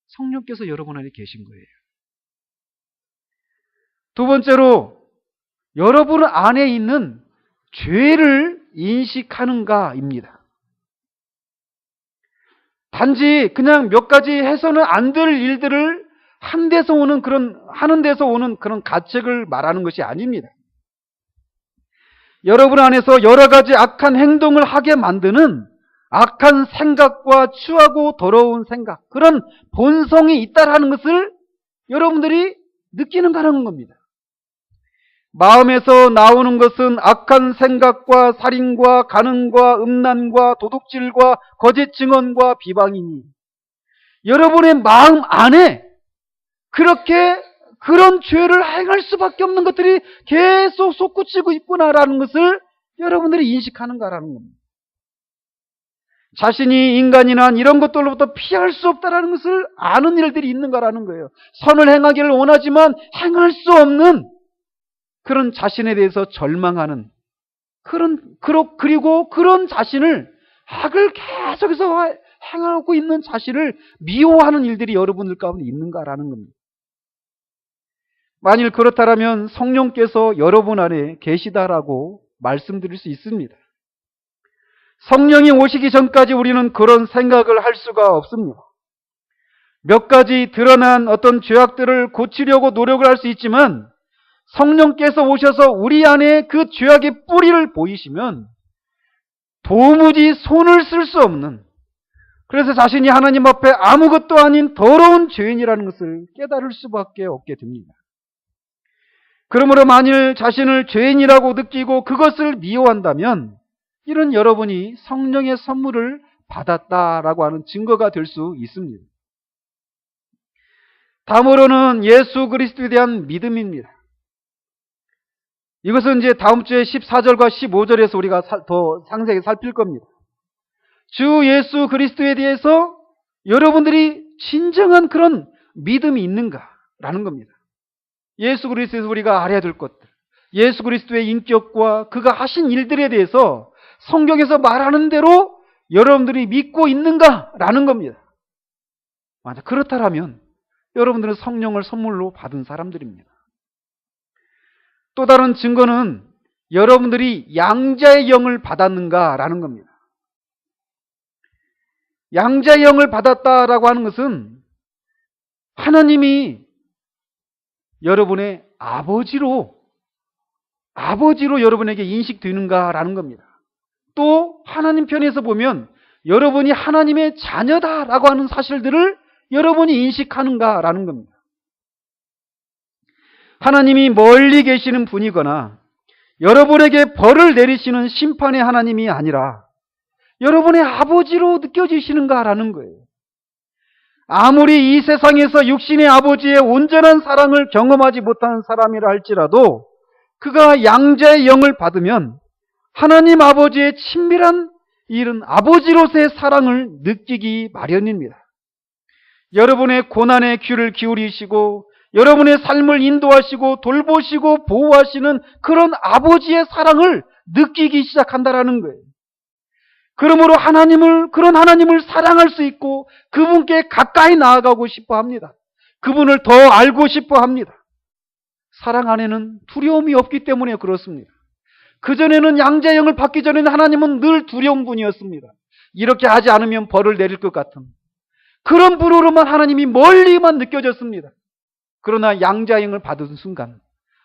성령께서 여러분 안에 계신 거예요. 두 번째로, 여러분 안에 있는 죄를 인식하는가입니다. 단지 그냥 몇 가지 해서는 안 될 일들을 하는 데서 오는 그런 가책을 말하는 것이 아닙니다. 여러분 안에서 여러 가지 악한 행동을 하게 만드는 악한 생각과 추하고 더러운 생각, 그런 본성이 있다라는 것을 여러분들이 느끼는가라는 겁니다. 마음에서 나오는 것은 악한 생각과 살인과 간음과 음란과 도둑질과 거짓 증언과 비방이니, 여러분의 마음 안에 그런 죄를 행할 수밖에 없는 것들이 계속 솟구치고 있구나라는 것을 여러분들이 인식하는가라는 겁니다. 자신이 인간이나 이런 것들로부터 피할 수 없다라는 것을 아는 일들이 있는가라는 거예요. 선을 행하기를 원하지만 행할 수 없는 그런 자신에 대해서 절망하는 그리고 그런 자신을, 악을 계속해서 행하고 있는 자신을 미워하는 일들이 여러분들 가운데 있는가라는 겁니다. 만일 그렇다면 성령께서 여러분 안에 계시다라고 말씀드릴 수 있습니다. 성령이 오시기 전까지 우리는 그런 생각을 할 수가 없습니다. 몇 가지 드러난 어떤 죄악들을 고치려고 노력을 할 수 있지만 성령께서 오셔서 우리 안에 그 죄악의 뿌리를 보이시면 도무지 손을 쓸 수 없는, 그래서 자신이 하나님 앞에 아무것도 아닌 더러운 죄인이라는 것을 깨달을 수밖에 없게 됩니다. 그러므로 만일 자신을 죄인이라고 느끼고 그것을 미워한다면 이런 여러분이 성령의 선물을 받았다라고 하는 증거가 될 수 있습니다. 다음으로는 예수 그리스도에 대한 믿음입니다. 이것은 이제 다음 주에 14절과 15절에서 우리가 더 상세하게 살필 겁니다. 주 예수 그리스도에 대해서 여러분들이 진정한 그런 믿음이 있는가라는 겁니다. 예수 그리스도에서 우리가 알아야 될 것들, 예수 그리스도의 인격과 그가 하신 일들에 대해서 성경에서 말하는 대로 여러분들이 믿고 있는가라는 겁니다. 만약 그렇다면 여러분들은 성령을 선물로 받은 사람들입니다. 또 다른 증거는 여러분들이 양자의 영을 받았는가라는 겁니다. 양자의 영을 받았다라고 하는 것은 하나님이 여러분의 아버지로 여러분에게 인식되는가라는 겁니다. 또 하나님 편에서 보면 여러분이 하나님의 자녀다라고 하는 사실들을 여러분이 인식하는가라는 겁니다. 하나님이 멀리 계시는 분이거나 여러분에게 벌을 내리시는 심판의 하나님이 아니라 여러분의 아버지로 느껴지시는가라는 거예요. 아무리 이 세상에서 육신의 아버지의 온전한 사랑을 경험하지 못한 사람이라 할지라도 그가 양자의 영을 받으면 하나님 아버지의 친밀한 이런 아버지로서의 사랑을 느끼기 마련입니다. 여러분의 고난에 귀를 기울이시고 여러분의 삶을 인도하시고 돌보시고 보호하시는 그런 아버지의 사랑을 느끼기 시작한다라는 거예요. 그러므로 그런 하나님을 사랑할 수 있고 그분께 가까이 나아가고 싶어 합니다. 그분을 더 알고 싶어 합니다. 사랑 안에는 두려움이 없기 때문에 그렇습니다. 그전에는 양자의 영을 받기 전에는 하나님은 늘 두려운 분이었습니다. 이렇게 하지 않으면 벌을 내릴 것 같은 그런 분으로만 하나님이 멀리만 느껴졌습니다. 그러나 양자의 영을 받은 순간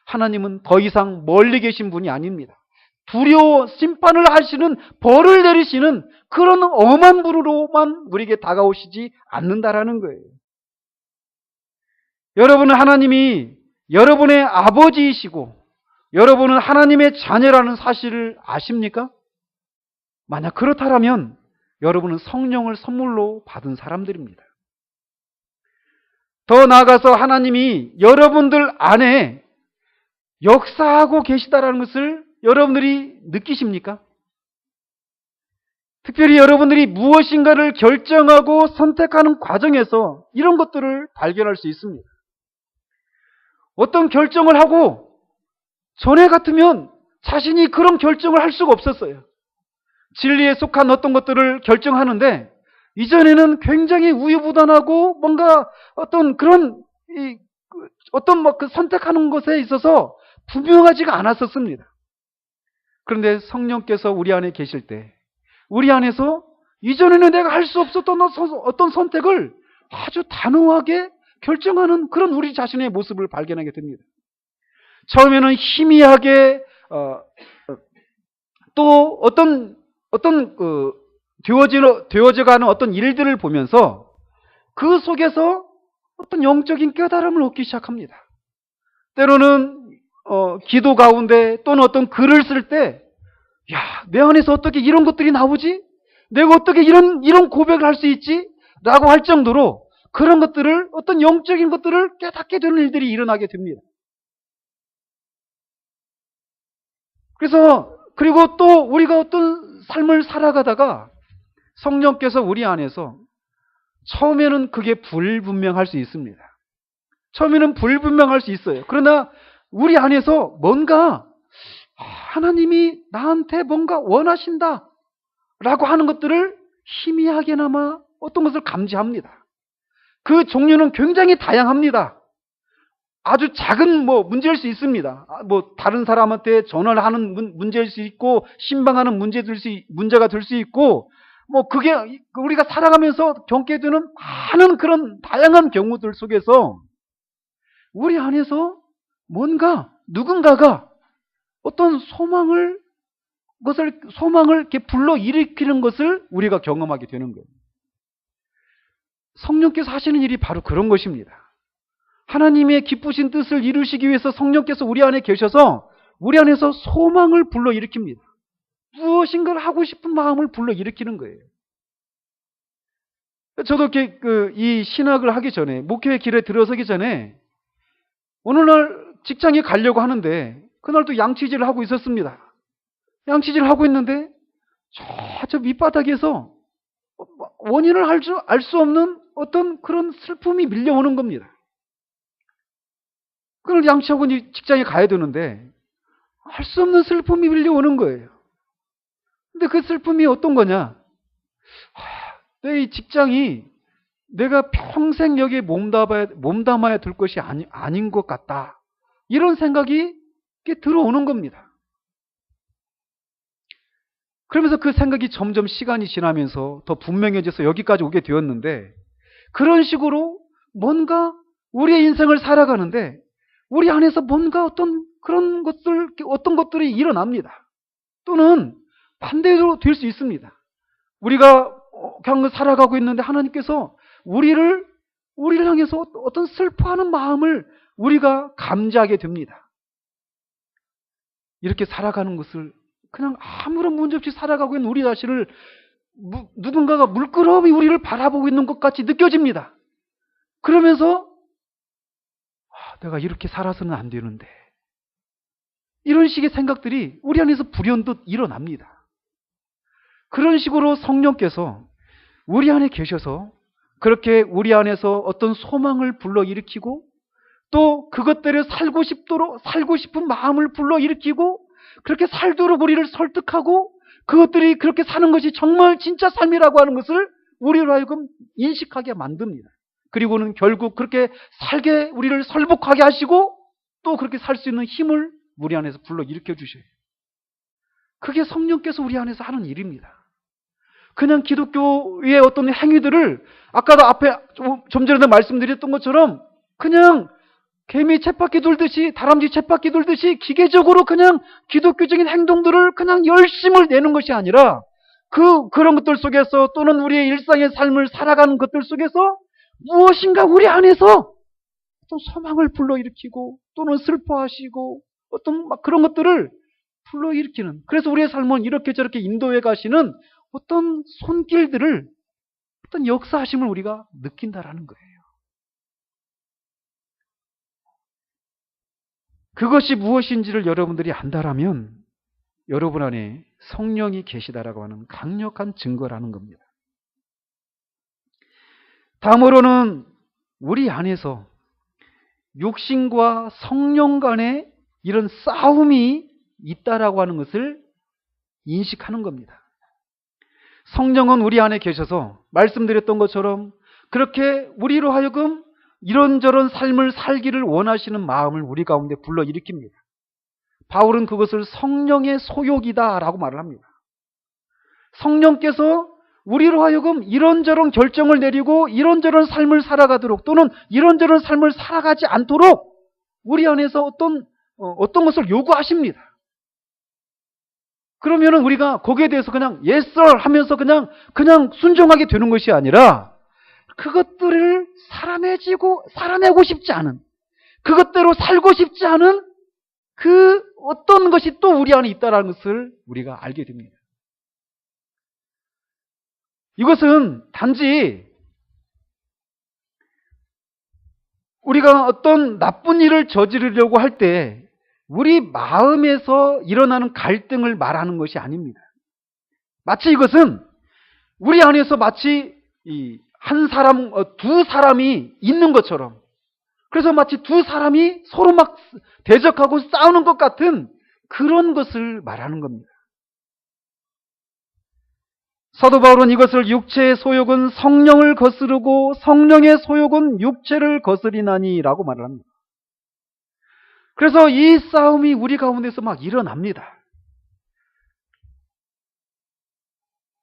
하나님은 더 이상 멀리 계신 분이 아닙니다. 두려워 심판을 하시는, 벌을 내리시는 그런 엄한 분으로만 우리에게 다가오시지 않는다라는 거예요. 여러분은 하나님이 여러분의 아버지이시고 여러분은 하나님의 자녀라는 사실을 아십니까? 만약 그렇다면 여러분은 성령을 선물로 받은 사람들입니다. 더 나아가서 하나님이 여러분들 안에 역사하고 계시다라는 것을 여러분들이 느끼십니까? 특별히 여러분들이 무엇인가를 결정하고 선택하는 과정에서 이런 것들을 발견할 수 있습니다. 어떤 결정을 하고 전에 같으면 자신이 그런 결정을 할 수가 없었어요. 진리에 속한 어떤 것들을 결정하는데 이전에는 굉장히 우유부단하고 뭔가 어떤 그런 그 선택하는 것에 있어서 분명하지가 않았었습니다. 그런데 성령께서 우리 안에 계실 때 우리 안에서 이전에는 내가 할 수 없었던 어떤 선택을 아주 단호하게 결정하는 그런 우리 자신의 모습을 발견하게 됩니다. 처음에는 희미하게 또 어떤 되어져가는 어떤 일들을 보면서 그 속에서 어떤 영적인 깨달음을 얻기 시작합니다. 때로는 기도 가운데 또는 어떤 글을 쓸 때, 내 안에서 어떻게 이런 것들이 나오지? 내가 어떻게 이런 고백을 할 수 있지? 라고 할 정도로 그런 것들을, 어떤 영적인 것들을 깨닫게 되는 일들이 일어나게 됩니다. 그리고 또 우리가 어떤 삶을 살아가다가 성령께서 우리 안에서 처음에는 그게 불분명할 수 있습니다. 처음에는 불분명할 수 있어요. 그러나 우리 안에서 뭔가 하나님이 나한테 뭔가 원하신다 라고 하는 것들을 희미하게나마 어떤 것을 감지합니다. 그 종류는 굉장히 다양합니다. 아주 작은 문제일 수 있습니다. 다른 사람한테 전화를 하는 문제일 수 있고, 신방하는 문제가 될 수 있고, 그게 우리가 살아가면서 겪게 되는 많은 그런 다양한 경우들 속에서 우리 안에서 뭔가 누군가가 어떤 소망을 이렇게 불러일으키는 것을 우리가 경험하게 되는 거예요. 성령께서 하시는 일이 바로 그런 것입니다. 하나님의 기쁘신 뜻을 이루시기 위해서 성령께서 우리 안에 계셔서 우리 안에서 소망을 불러일으킵니다. 무엇인가를 하고 싶은 마음을 불러일으키는 거예요. 저도 이렇게 이 신학을 하기 전에, 목회의 길에 들어서기 전에 어느 날 직장에 가려고 하는데 그날도 양치질을 하고 있었습니다. 양치질을 하고 있는데 저 밑바닥에서 원인을 알 수 없는 어떤 그런 슬픔이 밀려오는 겁니다. 그걸 양치하고 직장에 가야 되는데 알 수 없는 슬픔이 밀려오는 거예요. 근데 그 슬픔이 어떤 거냐? 내 이 직장이 내가 평생 여기에 몸담아야 될 것이 아닌 것 같다. 이런 생각이 들어오는 겁니다. 그러면서 그 생각이 점점 시간이 지나면서 더 분명해져서 여기까지 오게 되었는데, 그런 식으로 뭔가 우리의 인생을 살아가는데 우리 안에서 뭔가 어떤 것들이 일어납니다. 또는 반대로 될 수 있습니다. 우리가 그냥 살아가고 있는데 하나님께서 우리를 향해서 어떤 슬퍼하는 마음을 우리가 감지하게 됩니다. 이렇게 살아가는 것을 그냥 아무런 문제 없이 살아가고 있는 우리 자신을 누군가가 물끄러미 우리를 바라보고 있는 것 같이 느껴집니다. 그러면서 내가 이렇게 살아서는 안 되는데, 이런 식의 생각들이 우리 안에서 불현듯 일어납니다. 그런 식으로 성령께서 우리 안에 계셔서 그렇게 우리 안에서 어떤 소망을 불러일으키고, 또 그것들을 살고 싶은 마음을 불러일으키고, 그렇게 살도록 우리를 설득하고, 그것들이 그렇게 사는 것이 정말 진짜 삶이라고 하는 것을 우리로 하여금 인식하게 만듭니다. 그리고는 결국 그렇게 살게 우리를 설복하게 하시고, 또 그렇게 살 수 있는 힘을 우리 안에서 불러일으켜 주셔요. 그게 성령께서 우리 안에서 하는 일입니다. 그냥 기독교의 어떤 행위들을 아까도 앞에 좀 전에 말씀드렸던 것처럼 그냥 개미 쳇바퀴 돌듯이, 다람쥐 쳇바퀴 돌듯이 기계적으로 그냥 기독교적인 행동들을 그냥 열심을 내는 것이 아니라, 그런 것들 속에서 또는 우리의 일상의 삶을 살아가는 것들 속에서 무엇인가 우리 안에서 어떤 소망을 불러일으키고 또는 슬퍼하시고 어떤 그런 것들을 불러일으키는, 그래서 우리의 삶은 이렇게 저렇게 인도해 가시는 어떤 손길들을, 어떤 역사하심을 우리가 느낀다라는 거예요. 그것이 무엇인지를 여러분들이 안다라면 여러분 안에 성령이 계시다라고 하는 강력한 증거라는 겁니다. 다음으로는 우리 안에서 육신과 성령 간에 이런 싸움이 있다라고 하는 것을 인식하는 겁니다. 성령은 우리 안에 계셔서 말씀드렸던 것처럼 그렇게 우리로 하여금 이런저런 삶을 살기를 원하시는 마음을 우리 가운데 불러일으킵니다. 바울은 그것을 성령의 소욕이다라고 말을 합니다. 성령께서 우리로 하여금 이런저런 결정을 내리고 이런저런 삶을 살아가도록, 또는 이런저런 삶을 살아가지 않도록 우리 안에서 어떤 것을 요구하십니다. 그러면은 우리가 거기에 대해서 그냥 yes sir 하면서 그냥 순종하게 되는 것이 아니라, 그것들을 살아내고 싶지 않은, 그것대로 살고 싶지 않은 그 어떤 것이 또 우리 안에 있다는 것을 우리가 알게 됩니다. 이것은 단지 우리가 어떤 나쁜 일을 저지르려고 할 때 우리 마음에서 일어나는 갈등을 말하는 것이 아닙니다. 마치 이것은 우리 안에서 마치 두 사람이 있는 것처럼, 그래서 마치 두 사람이 서로 막 대적하고 싸우는 것 같은 그런 것을 말하는 겁니다. 사도 바울은 이것을 육체의 소욕은 성령을 거스르고 성령의 소욕은 육체를 거스리나니라고 말을 합니다. 그래서 이 싸움이 우리 가운데서 막 일어납니다.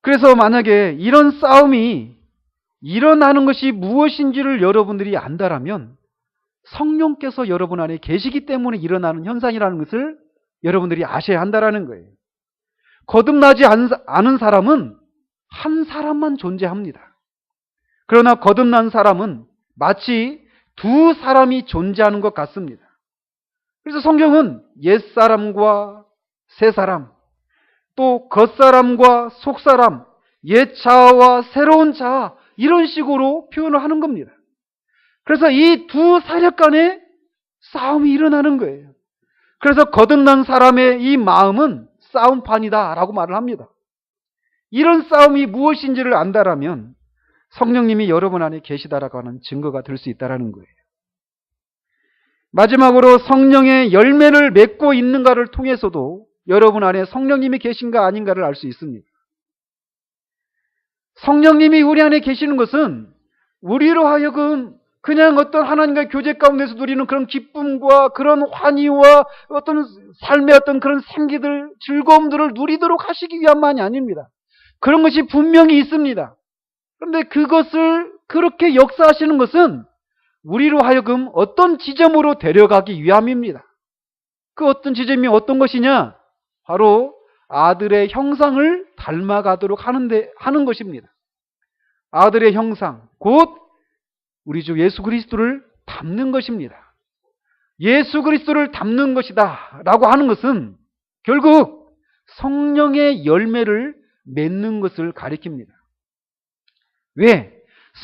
그래서 만약에 이런 싸움이 일어나는 것이 무엇인지를 여러분들이 안다라면 성령께서 여러분 안에 계시기 때문에 일어나는 현상이라는 것을 여러분들이 아셔야 한다라는 거예요. 거듭나지 않은 사람은 한 사람만 존재합니다. 그러나 거듭난 사람은 마치 두 사람이 존재하는 것 같습니다. 그래서 성경은 옛사람과 새사람, 또 겉사람과 속사람, 옛 자아와 새로운 자아, 이런 식으로 표현을 하는 겁니다. 그래서 이 두 세력 간에 싸움이 일어나는 거예요. 그래서 거듭난 사람의 이 마음은 싸움판이다 라고 말을 합니다. 이런 싸움이 무엇인지를 안다라면 성령님이 여러분 안에 계시다라고 하는 증거가 될 수 있다는 거예요. 마지막으로 성령의 열매를 맺고 있는가를 통해서도 여러분 안에 성령님이 계신가 아닌가를 알 수 있습니다. 성령님이 우리 안에 계시는 것은 우리로 하여금 그냥 어떤 하나님과의 교제 가운데서 누리는 그런 기쁨과 그런 환희와 어떤 삶의 어떤 그런 생기들, 즐거움들을 누리도록 하시기 위함만이 아닙니다. 그런 것이 분명히 있습니다. 그런데 그것을 그렇게 역사하시는 것은 우리로 하여금 어떤 지점으로 데려가기 위함입니다. 그 어떤 지점이 어떤 것이냐? 바로 아들의 형상을 닮아가도록 하는 것입니다. 아들의 형상, 곧 우리 주 예수 그리스도를 닮는 것입니다. 예수 그리스도를 닮는 것이다 라고 하는 것은 결국 성령의 열매를 맺는 것을 가리킵니다. 왜?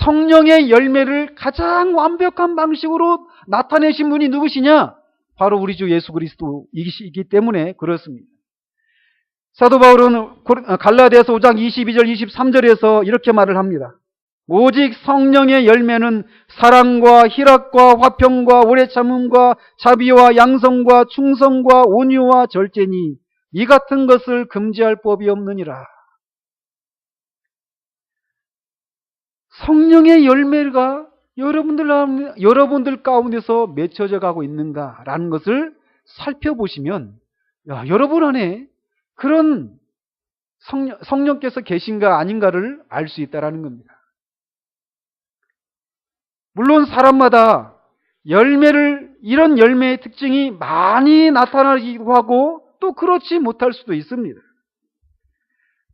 성령의 열매를 가장 완벽한 방식으로 나타내신 분이 누구시냐? 바로 우리 주 예수 그리스도이기 때문에 그렇습니다. 사도 바울은 갈라디아서 5장 22절 23절에서 이렇게 말을 합니다. 오직 성령의 열매는 사랑과 희락과 화평과 오래 참음과 자비와 양성과 충성과 온유와 절제니 이 같은 것을 금지할 법이 없느니라. 성령의 열매가 여러분들 가운데서 맺혀져 가고 있는가라는 것을 살펴보시면 여러분 안에 그런 성령께서 계신가 아닌가를 알 수 있다는 겁니다. 물론 사람마다 이런 열매의 특징이 많이 나타나기도 하고 또 그렇지 못할 수도 있습니다.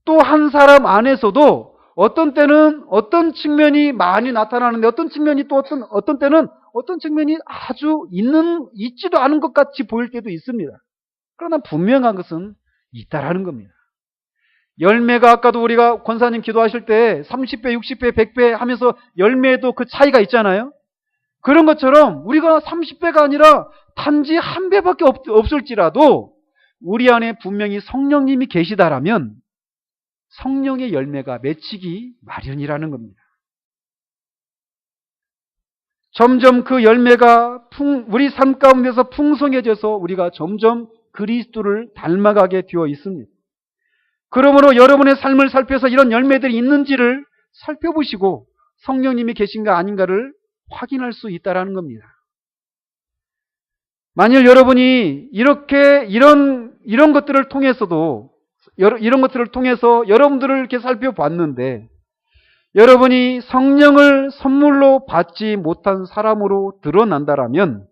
또 한 사람 안에서도 어떤 때는 어떤 측면이 많이 나타나는데 어떤 측면이 또 어떤 때는 어떤 측면이 아주 있지도 않은 것 같이 보일 때도 있습니다. 그러나 분명한 것은 있다라는 겁니다. 열매가 아까도 우리가 권사님 기도하실 때 30배, 60배, 100배 하면서 열매에도 그 차이가 있잖아요. 그런 것처럼 우리가 30배가 아니라 단지 한 배밖에 없을지라도 우리 안에 분명히 성령님이 계시다라면 성령의 열매가 맺히기 마련이라는 겁니다. 점점 그 열매가 우리 삶 가운데서 풍성해져서 우리가 점점 그리스도를 닮아가게 되어 있습니다. 그러므로 여러분의 삶을 살펴서 이런 열매들이 있는지를 살펴보시고 성령님이 계신가 아닌가를 확인할 수 있다는 겁니다. 만일 여러분이 이런 것들을 통해서 여러분들을 이렇게 살펴봤는데 여러분이 성령을 선물로 받지 못한 사람으로 드러난다라면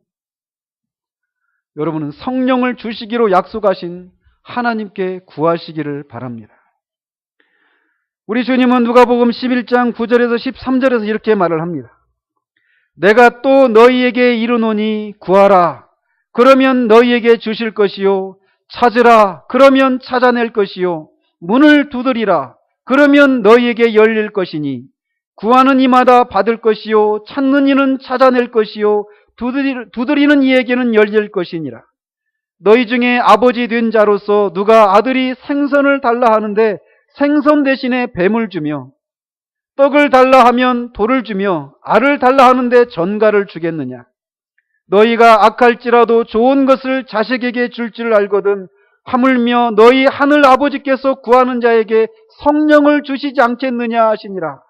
여러분은 성령을 주시기로 약속하신 하나님께 구하시기를 바랍니다. 우리 주님은 누가복음 11장 9절에서 13절에서 이렇게 말을 합니다. 내가 또 너희에게 이르노니 구하라. 그러면 너희에게 주실 것이요. 찾으라. 그러면 찾아낼 것이요. 문을 두드리라. 그러면 너희에게 열릴 것이니 구하는 이마다 받을 것이요. 찾는 이는 찾아낼 것이요. 두드리는 이에게는 열릴 것이니라. 너희 중에 아버지 된 자로서 누가 아들이 생선을 달라 하는데 생선 대신에 뱀을 주며 떡을 달라 하면 돌을 주며 알을 달라 하는데 전갈을 주겠느냐. 너희가 악할지라도 좋은 것을 자식에게 줄 줄 알거든 하물며 너희 하늘 아버지께서 구하는 자에게 성령을 주시지 않겠느냐 하시니라.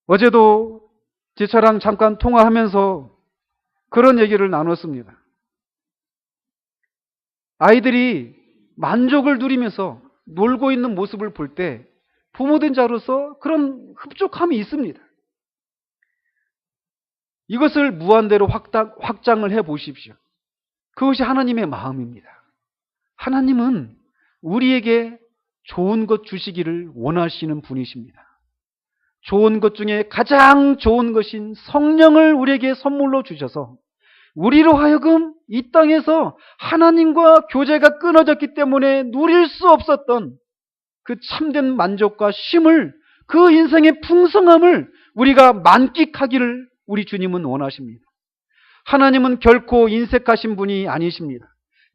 어제도 지처랑 잠깐 통화하면서 그런 얘기를 나눴습니다. 아이들이 만족을 누리면서 놀고 있는 모습을 볼 때 부모된 자로서 그런 흡족함이 있습니다. 이것을 무한대로 확장을 해 보십시오. 그것이 하나님의 마음입니다. 하나님은 우리에게 좋은 것 주시기를 원하시는 분이십니다. 좋은 것 중에 가장 좋은 것인 성령을 우리에게 선물로 주셔서 우리로 하여금 이 땅에서 하나님과 교제가 끊어졌기 때문에 누릴 수 없었던 그 참된 만족과 쉼을, 그 인생의 풍성함을 우리가 만끽하기를 우리 주님은 원하십니다. 하나님은 결코 인색하신 분이 아니십니다.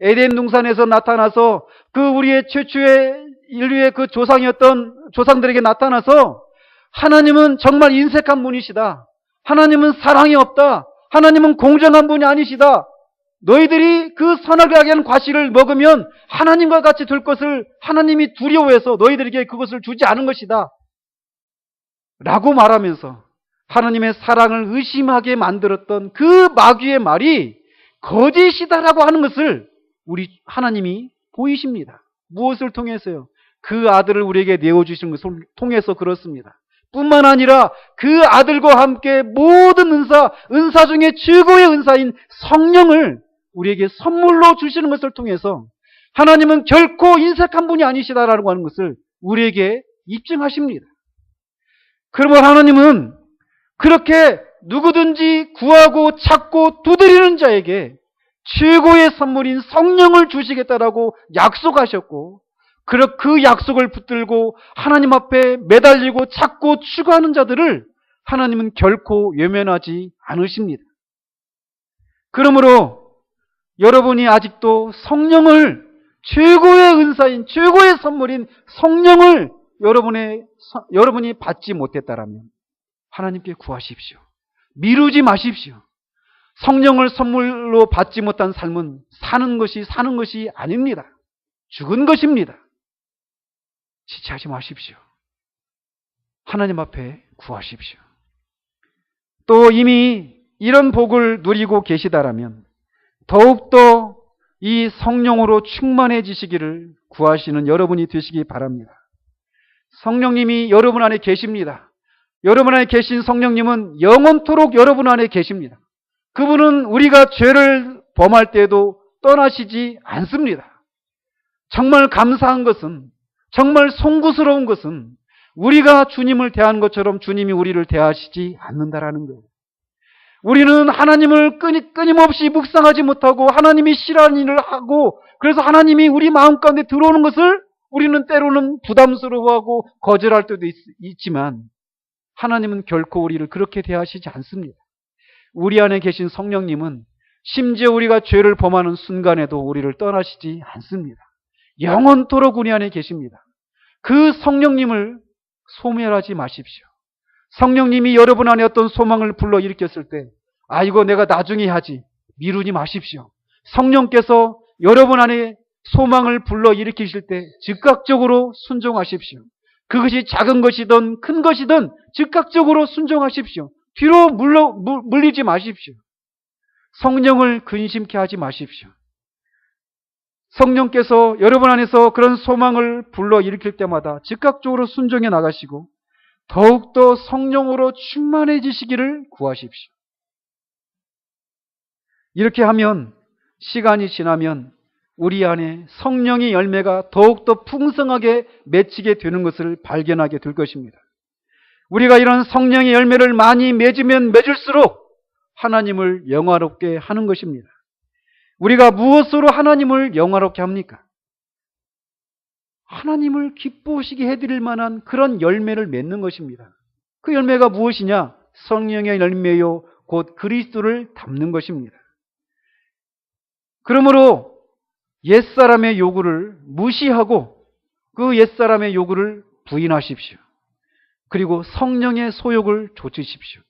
에덴 동산에서 나타나서 그 우리의 최초의 인류의 그 조상이었던 조상들에게 나타나서 하나님은 정말 인색한 분이시다. 하나님은 사랑이 없다. 하나님은 공정한 분이 아니시다. 너희들이 그 선악을 알게 하는 과실을 먹으면 하나님과 같이 될 것을 하나님이 두려워해서 너희들에게 그것을 주지 않은 것이다. 라고 말하면서 하나님의 사랑을 의심하게 만들었던 그 마귀의 말이 거짓이다라고 하는 것을 우리 하나님이 보이십니다. 무엇을 통해서요? 그 아들을 우리에게 내어주신 것을 통해서 그렇습니다. 뿐만 아니라 그 아들과 함께 모든 은사 중에 최고의 은사인 성령을 우리에게 선물로 주시는 것을 통해서 하나님은 결코 인색한 분이 아니시다라고 하는 것을 우리에게 입증하십니다. 그러면 하나님은 그렇게 누구든지 구하고 찾고 두드리는 자에게 최고의 선물인 성령을 주시겠다라고 약속하셨고, 그 약속을 붙들고 하나님 앞에 매달리고 찾고 추구하는 자들을 하나님은 결코 외면하지 않으십니다. 그러므로 여러분이 아직도 성령을, 최고의 은사인, 최고의 선물인 성령을 여러분이 받지 못했다라면 하나님께 구하십시오. 미루지 마십시오. 성령을 선물로 받지 못한 삶은 사는 것이 아닙니다. 죽은 것입니다. 지체하지 마십시오. 하나님 앞에 구하십시오. 또 이미 이런 복을 누리고 계시다라면 더욱더 이 성령으로 충만해지시기를 구하시는 여러분이 되시기 바랍니다. 성령님이 여러분 안에 계십니다. 여러분 안에 계신 성령님은 영원토록 여러분 안에 계십니다. 그분은 우리가 죄를 범할 때에도 떠나시지 않습니다. 정말 감사한 것은, 정말 송구스러운 것은 우리가 주님을 대하는 것처럼 주님이 우리를 대하시지 않는다라는 거예요. 우리는 하나님을 끊임없이 묵상하지 못하고 하나님이 싫어하는 일을 하고, 그래서 하나님이 우리 마음 가운데 들어오는 것을 우리는 때로는 부담스러워하고 거절할 때도 있지만 하나님은 결코 우리를 그렇게 대하시지 않습니다. 우리 안에 계신 성령님은 심지어 우리가 죄를 범하는 순간에도 우리를 떠나시지 않습니다. 영원토록 우리 안에 계십니다. 그 성령님을 소멸하지 마십시오. 성령님이 여러분 안에 어떤 소망을 불러일으켰을 때, 이거 내가 나중에 하지, 미루지 마십시오. 성령께서 여러분 안에 소망을 불러일으키실 때 즉각적으로 순종하십시오. 그것이 작은 것이든 큰 것이든 즉각적으로 순종하십시오. 뒤로 물리지 마십시오. 성령을 근심케 하지 마십시오. 성령께서 여러분 안에서 그런 소망을 불러일으킬 때마다 즉각적으로 순종해 나가시고 더욱더 성령으로 충만해지시기를 구하십시오. 이렇게 하면 시간이 지나면 우리 안에 성령의 열매가 더욱더 풍성하게 맺히게 되는 것을 발견하게 될 것입니다. 우리가 이런 성령의 열매를 많이 맺으면 맺을수록 하나님을 영화롭게 하는 것입니다. 우리가 무엇으로 하나님을 영화롭게 합니까? 하나님을 기뻐하시게 해드릴 만한 그런 열매를 맺는 것입니다. 그 열매가 무엇이냐? 성령의 열매요 곧 그리스도를 담는 것입니다. 그러므로 옛사람의 요구를 무시하고 그 옛사람의 요구를 부인하십시오. 그리고 성령의 소욕을 좇으십시오.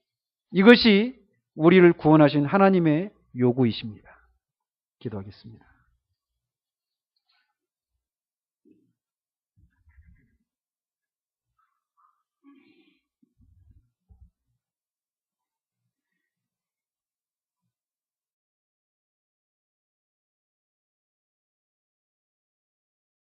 이것이 우리를 구원하신 하나님의 요구이십니다. 기도하겠습니다.